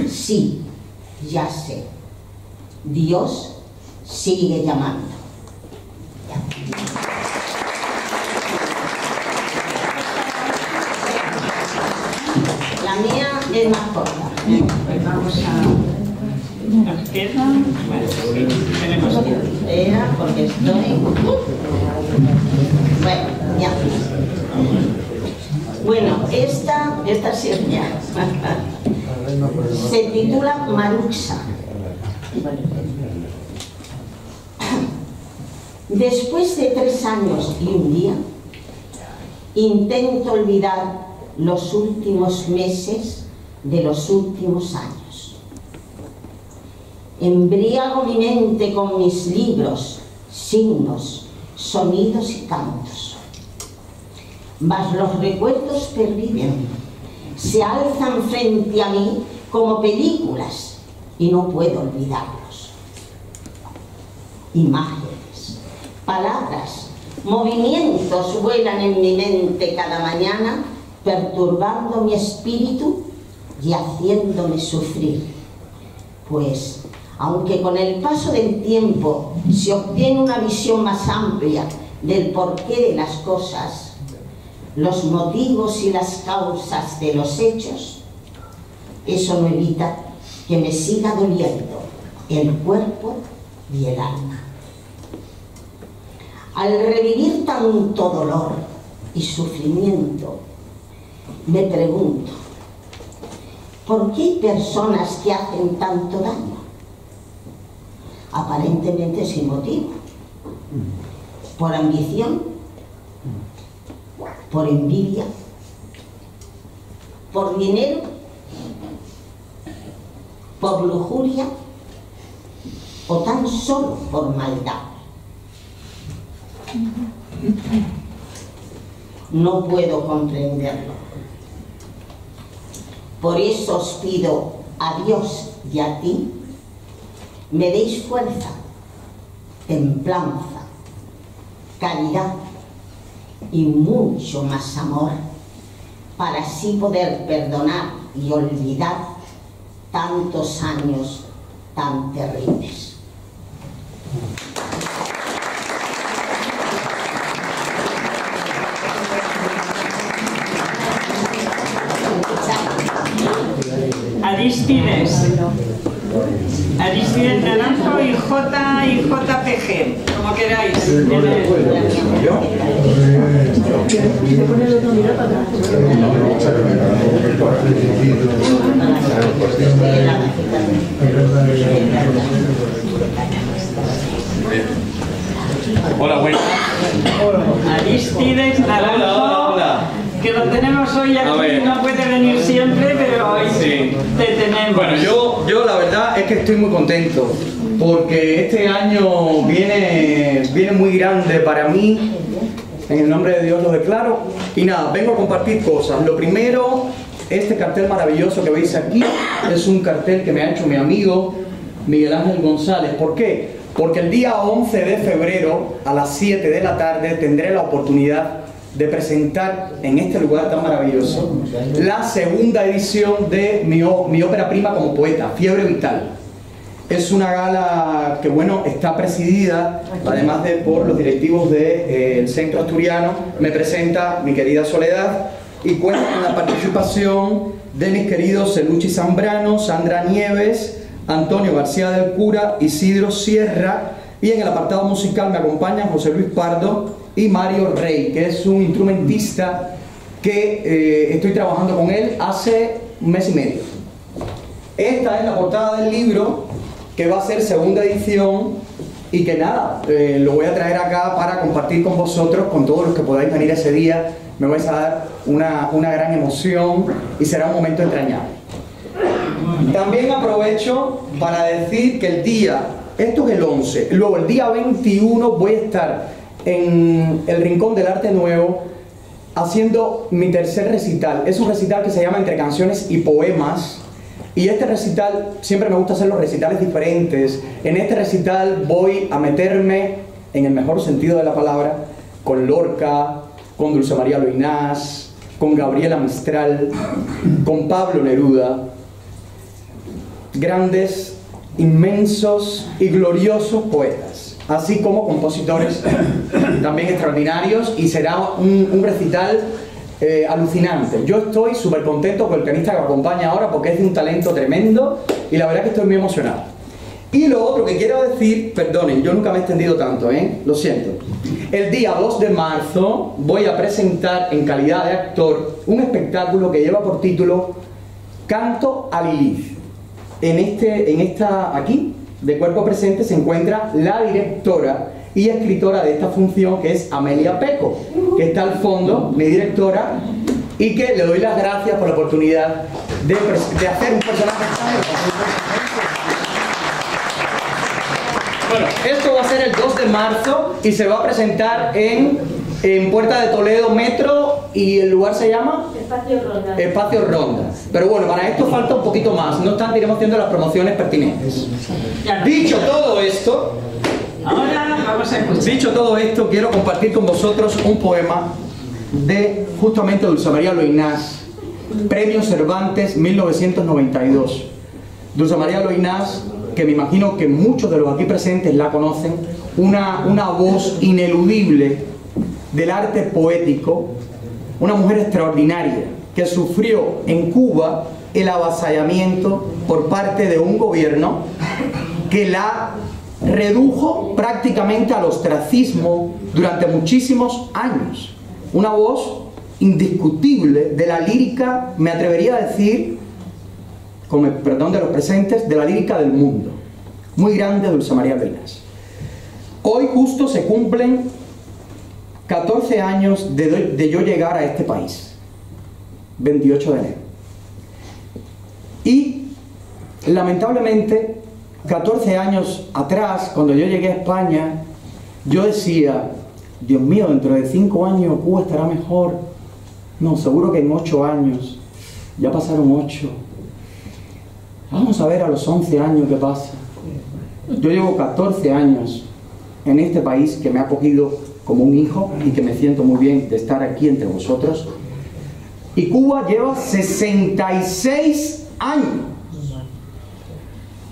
Sí, ya sé, Dios sigue llamando. La mía es más corta. Pues vamos a la izquierda. Bueno, sí, tenemos tiempo. Espera, porque estoy... Bueno, ya. Bueno, esta sí es mía. Se titula Maruxa. Después de 3 años y un día, intento olvidar los últimos meses de los últimos años. Embriago mi mente con mis libros, signos, sonidos y cantos. Mas los recuerdos perviven, se alzan frente a mí como películas y no puedo olvidarlos. Imágenes, palabras, movimientos vuelan en mi mente cada mañana, perturbando mi espíritu y haciéndome sufrir. Pues, aunque con el paso del tiempo se obtiene una visión más amplia del porqué de las cosas, los motivos y las causas de los hechos, eso no evita que me siga doliendo el cuerpo y el alma. Al revivir tanto dolor y sufrimiento, me pregunto, ¿por qué hay personas que hacen tanto daño? Aparentemente sin motivo. Por ambición, por envidia, por dinero, por lujuria o tan solo por maldad. No puedo comprenderlo. Por eso os pido a Dios y a ti, me deis fuerza, templanza, caridad y mucho más amor, para así poder perdonar y olvidar tantos años tan terribles. Arístides Naranjo y J y JPG, como queráis. Hola, buenas. Aristides Naranjo, que lo tenemos hoy aquí, no puede venir siempre, pero hoy sí te tenemos. Bueno, yo la verdad es que estoy muy contento, porque este año viene muy grande para mí. En el nombre de Dios lo declaro. Y nada, vengo a compartir cosas. Lo primero, este cartel maravilloso que veis aquí es un cartel que me ha hecho mi amigo Miguel Ángel González. ¿Por qué? Porque el día 11 de febrero a las 7 de la tarde tendré la oportunidad de presentar en este lugar tan maravilloso la segunda edición de mi ópera prima como poeta, Fiebre Vital. Es una gala que, bueno, está presidida, además de por los directivos del Centro Asturiano. Me presenta mi querida Soledad y cuenta con la participación de mis queridos Celuchi Zambrano, Sandra Nieves, Antonio García del Cura, Isidro Sierra, y en el apartado musical me acompañan José Luis Pardo y Mario Rey, que es un instrumentista que estoy trabajando con él hace un mes y medio. Esta es la portada del libro, que va a ser segunda edición, y que nada, lo voy a traer acá para compartir con vosotros, con todos los que podáis venir ese día. Me vais a dar una gran emoción y será un momento entrañable. También aprovecho para decir que el día, esto es el 11, luego el día 21 voy a estar en el Rincón del Arte Nuevo haciendo mi tercer recital. Es un recital que se llama Entre Canciones y Poemas. Y este recital, siempre me gusta hacer los recitales diferentes. En este recital voy a meterme, en el mejor sentido de la palabra, con Lorca, con Dulce María Loinás, con Gabriela Mistral, con Pablo Neruda. Grandes, inmensos y gloriosos poetas, así como compositores también extraordinarios, y será un recital alucinante. Yo estoy súper contento con el pianista que me acompaña ahora, porque es de un talento tremendo y la verdad que estoy muy emocionado. Y lo otro que quiero decir, perdonen, yo nunca me he extendido tanto, lo siento. El día 2 de marzo voy a presentar en calidad de actor un espectáculo que lleva por título Canto a Lilith. Aquí, de cuerpo presente, se encuentra la directora y escritora de esta función, que es Amelia Peco, que está al fondo, mi directora, y que le doy las gracias por la oportunidad de hacer un personaje tan hermoso. Bueno, esto va a ser el 2 de marzo y se va a presentar en Puerta de Toledo Metro, y el lugar se llama Espacio Ronda. Espacio Ronda. Pero bueno, para esto falta un poquito más, no obstante iremos haciendo las promociones pertinentes. Dicho todo esto, ahora vamos a escuchar. Dicho todo esto, quiero compartir con vosotros un poema de justamente Dulce María Loinás, Premio Cervantes 1992. Dulce María Loinás, que me imagino que muchos de los aquí presentes la conocen, una voz ineludible del arte poético, una mujer extraordinaria que sufrió en Cuba el avasallamiento por parte de un gobierno que la redujo prácticamente al ostracismo durante muchísimos años. Una voz indiscutible de la lírica, me atrevería a decir, con el perdón de los presentes, de la lírica del mundo. Muy grande Dulce María Loinás. Hoy justo se cumplen 14 años de yo llegar a este país, 28 de enero. Y lamentablemente 14 años atrás, cuando yo llegué a España, yo decía, Dios mío, dentro de 5 años Cuba estará mejor. No, seguro que en 8 años. Ya pasaron 8. Vamos a ver a los 11 años qué pasa. Yo llevo 14 años en este país que me ha acogido como un hijo y que me siento muy bien de estar aquí entre vosotros. Y Cuba lleva 66 años.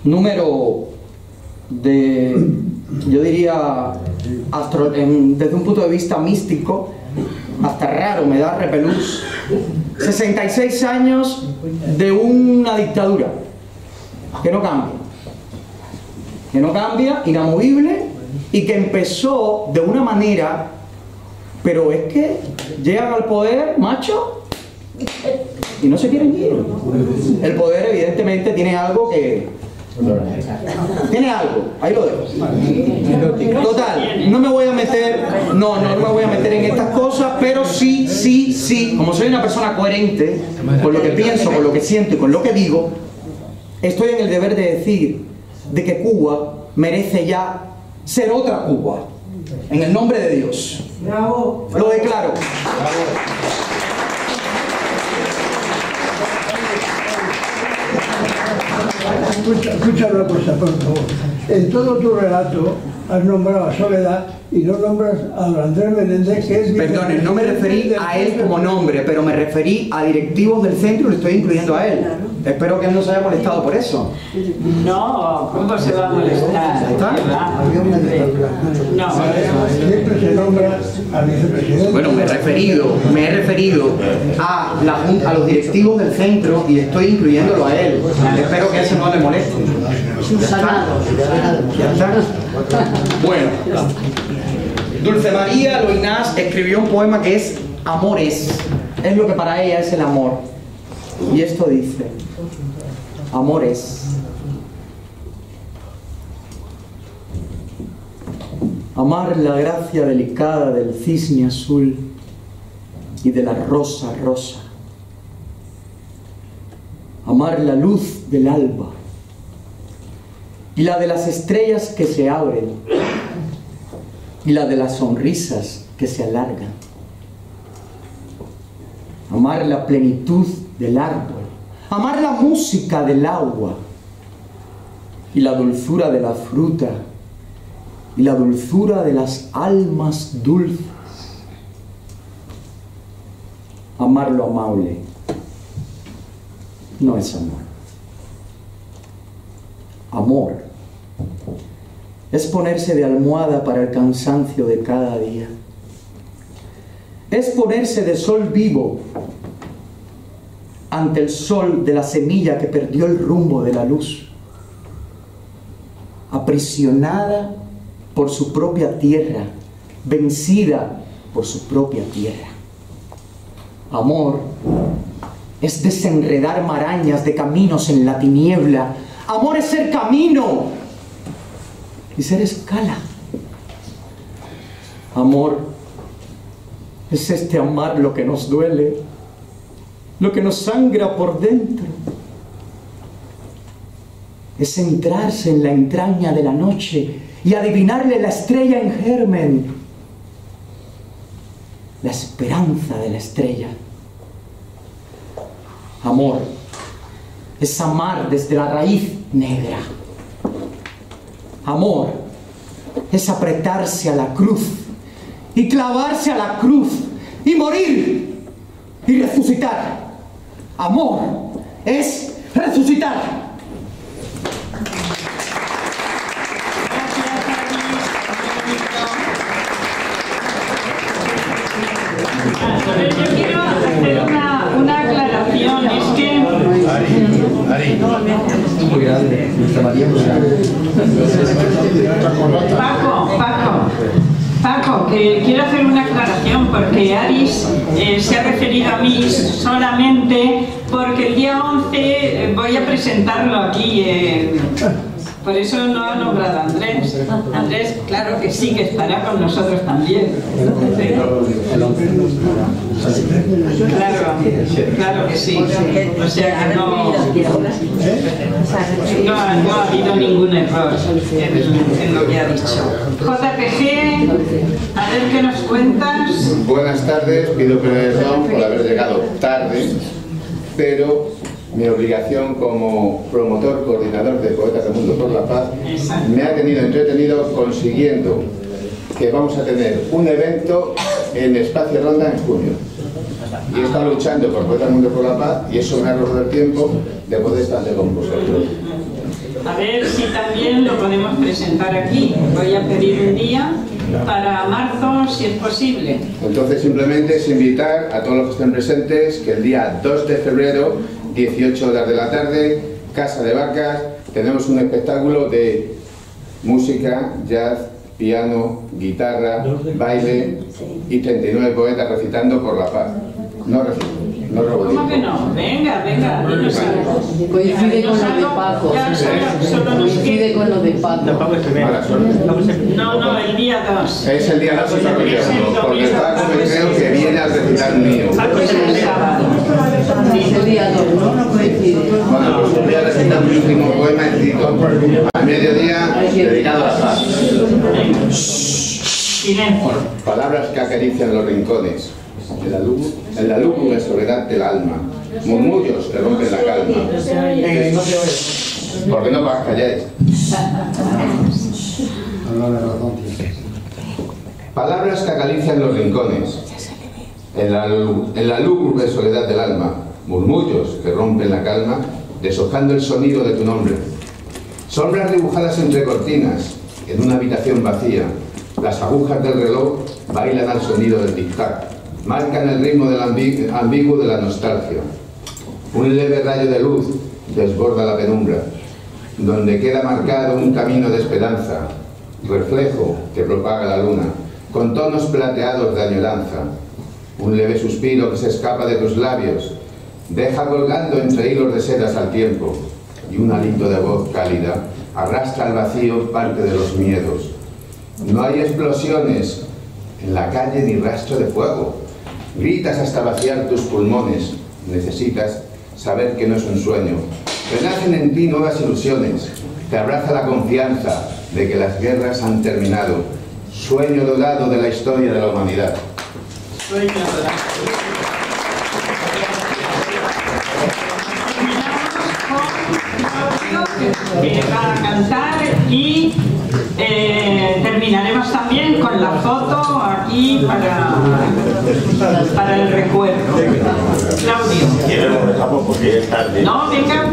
Número de, yo diría, desde un punto de vista místico, hasta raro, me da repelús. 66 años de una dictadura que no cambia. que no cambia, inamovible, y que empezó de una manera, pero es que llegan al poder, macho, y no se quieren ir. El poder evidentemente tiene algo que... Tiene algo, ahí lo dejo. Total, no me voy a meter, no me voy a meter en estas cosas, pero sí, como soy una persona coherente con lo que pienso, con lo que siento y con lo que digo, estoy en el deber de decir de que Cuba merece ya ser otra Cuba, en el nombre de Dios. Bravo. Lo declaro. Escucha una cosa, por favor. En todo tu relato has nombrado a Soledad y no nombras a Andrés Menéndez, que es... Perdone, no me referí a él como nombre, pero me referí a directivos del centro y lo estoy incluyendo a él. Espero que él no se haya molestado por eso. No, ¿cómo se va a molestar? No. Siempre se nombra al vicepresidente. Bueno, me he referido a los directivos del centro y estoy incluyéndolo a él. Espero que eso no le moleste. ¿Ya está? Bueno, Dulce María Loinás escribió un poema que es Amores. Es lo que para ella es el amor. Y esto dice: Amores. Amar la gracia delicada del cisne azul y de la rosa rosa. Amar la luz del alba y la de las estrellas que se abren y la de las sonrisas que se alargan. Amar la plenitud del árbol, amar la música del agua y la dulzura de la fruta y la dulzura de las almas dulces. Amar lo amable no es amor. Amor es ponerse de almohada para el cansancio de cada día. Es ponerse de sol vivo ante el sol de la semilla que perdió el rumbo de la luz, aprisionada por su propia tierra, vencida por su propia tierra. Amor es desenredar marañas de caminos en la tiniebla. Amor es ser camino y ser escala. Amor es este amar lo que nos duele, lo que nos sangra por dentro. Es centrarse en la entraña de la noche y adivinarle la estrella en germen, la esperanza de la estrella. Amor es amar desde la raíz negra. Amor es apretarse a la cruz y clavarse a la cruz y morir y resucitar. Amor es resucitar. Yo quiero hacer una aclaración, es que... Muy grande, Paco, que quiero hacer una aclaración porque Aris se ha referido a mí solamente porque el día 11 voy a presentarlo aquí. Por eso no ha nombrado a Andrés. Andrés, claro que sí, que estará con nosotros también. Claro que sí. O sea que no ha habido ningún error en lo que ha dicho. JPG, a ver qué nos cuentas. Buenas tardes, pido perdón por haber llegado tarde, pero mi obligación como promotor, coordinador de Poetas del Mundo por la Paz me ha tenido entretenido consiguiendo que vamos a tener un evento en Espacio Ronda en junio. Y he estado luchando por Poetas del Mundo por la Paz y eso me ha robado el tiempo de poder estar con vosotros. A ver si también lo podemos presentar aquí. Voy a pedir un día para marzo, si es posible. Entonces simplemente es invitar a todos los que estén presentes que el día 2 de febrero, 18 horas de la tarde, Casa de Vacas, tenemos un espectáculo de música, jazz, piano, guitarra, baile y 39 poetas recitando por la paz. No recito, no robo. ¿Cómo que no? Venga, venga. Coincide con lo de Paco. Coincide con lo de Paco. No, el día 2. Es el día 2 porque Paco me creo que viene a recitar un niño. Es el día 2, ¿no? No coincide. Bueno, pues voy a recitar mi último poema escrito al mediodía dedicado a la paz. Silencio. Palabras que acarician los rincones, en la lúgubre soledad del alma, murmullos que rompen la calma. ¿Por qué no calláis? Palabras que acarician los rincones, en la lúgubre soledad del alma, murmullos que rompen la calma, deshojando el sonido de tu nombre. Sombras dibujadas entre cortinas, en una habitación vacía. Las agujas del reloj bailan al sonido del tic-tac, marcan el ritmo del ambiguo de la nostalgia. Un leve rayo de luz desborda la penumbra, donde queda marcado un camino de esperanza, reflejo que propaga la luna, con tonos plateados de añoranza. Un leve suspiro que se escapa de tus labios, deja colgando entre hilos de sedas al tiempo, y un aliento de voz cálida arrastra al vacío parte de los miedos. No hay explosiones en la calle ni rastro de fuego. Gritas hasta vaciar tus pulmones. Necesitas saber que no es un sueño. Renacen en ti nuevas ilusiones. Te abraza la confianza de que las guerras han terminado. Sueño dorado de la historia de la humanidad. Sueño dorado. Que va a cantar y terminaremos también con la foto aquí para el recuerdo. Claudio. Lo dejamos porque es tarde. No, venga.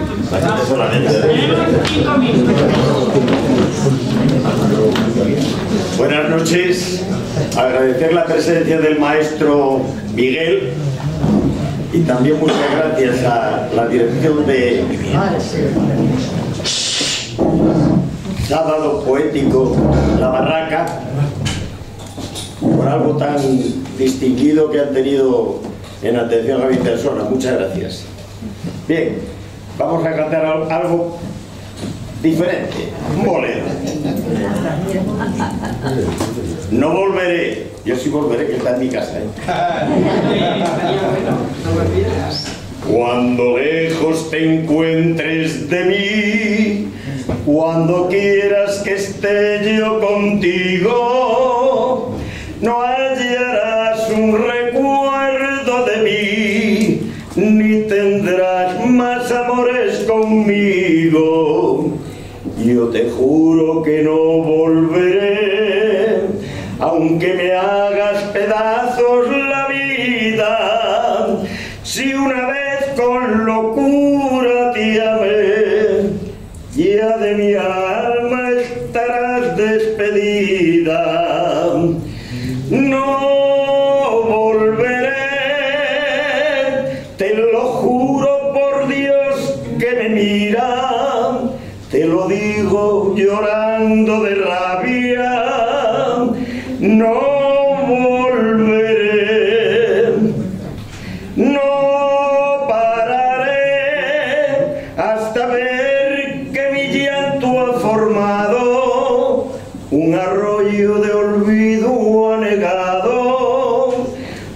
Solamente. 5 minutos. Buenas noches. Agradecer la presencia del maestro Miguel y también muchas gracias a la dirección de Sábado Poético La Barraca por algo tan distinguido que han tenido en atención a mi persona. Muchas gracias. Bien, vamos a cantar algo diferente, un bolero. No volveré, yo sí volveré, que está en mi casa, Cuando lejos te encuentres de mí, cuando quieras que esté yo contigo, no hallarás un recuerdo de mí, ni tendrás más amores conmigo. Yo te juro que no volveré, aunque me hagas pedazos la vida. Si una vez con locura te amé, ya de mi alma estarás despedida. No volveré, te lo juro por Dios que me mira, te lo digo llorando de rabia. No volveré, no pararé hasta ver que mi llanto ha formado un arroyo de olvido anegado,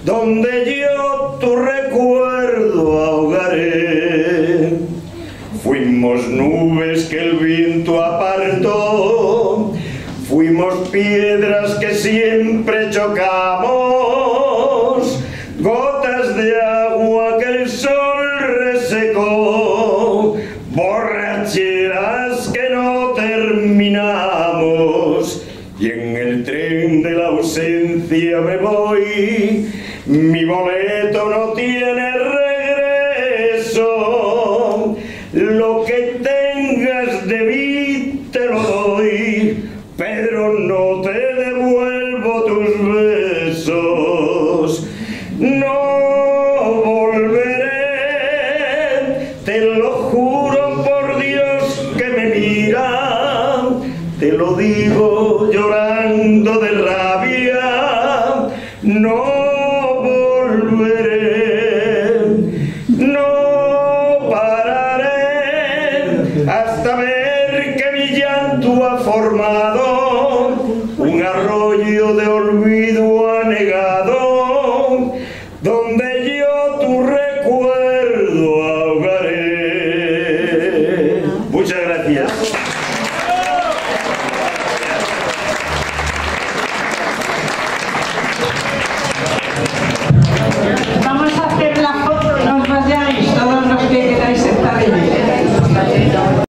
donde yo tu recuerdo ahogaré. Fuimos nubes que el viento apartó, fuimos piedras que siempre chocamos, gotas de agua que el sol resecó, borracheras que no terminamos, y en el tren de la ausencia me voy, mi boleto no tiene regreso, lo que tengas de mí te lo doy, pero no te devuelvo tus besos. No volveré, te lo juro por Dios que me mira, te lo digo llorando de rabia, no volveré, no pararé hasta ver que mi llanto ha formado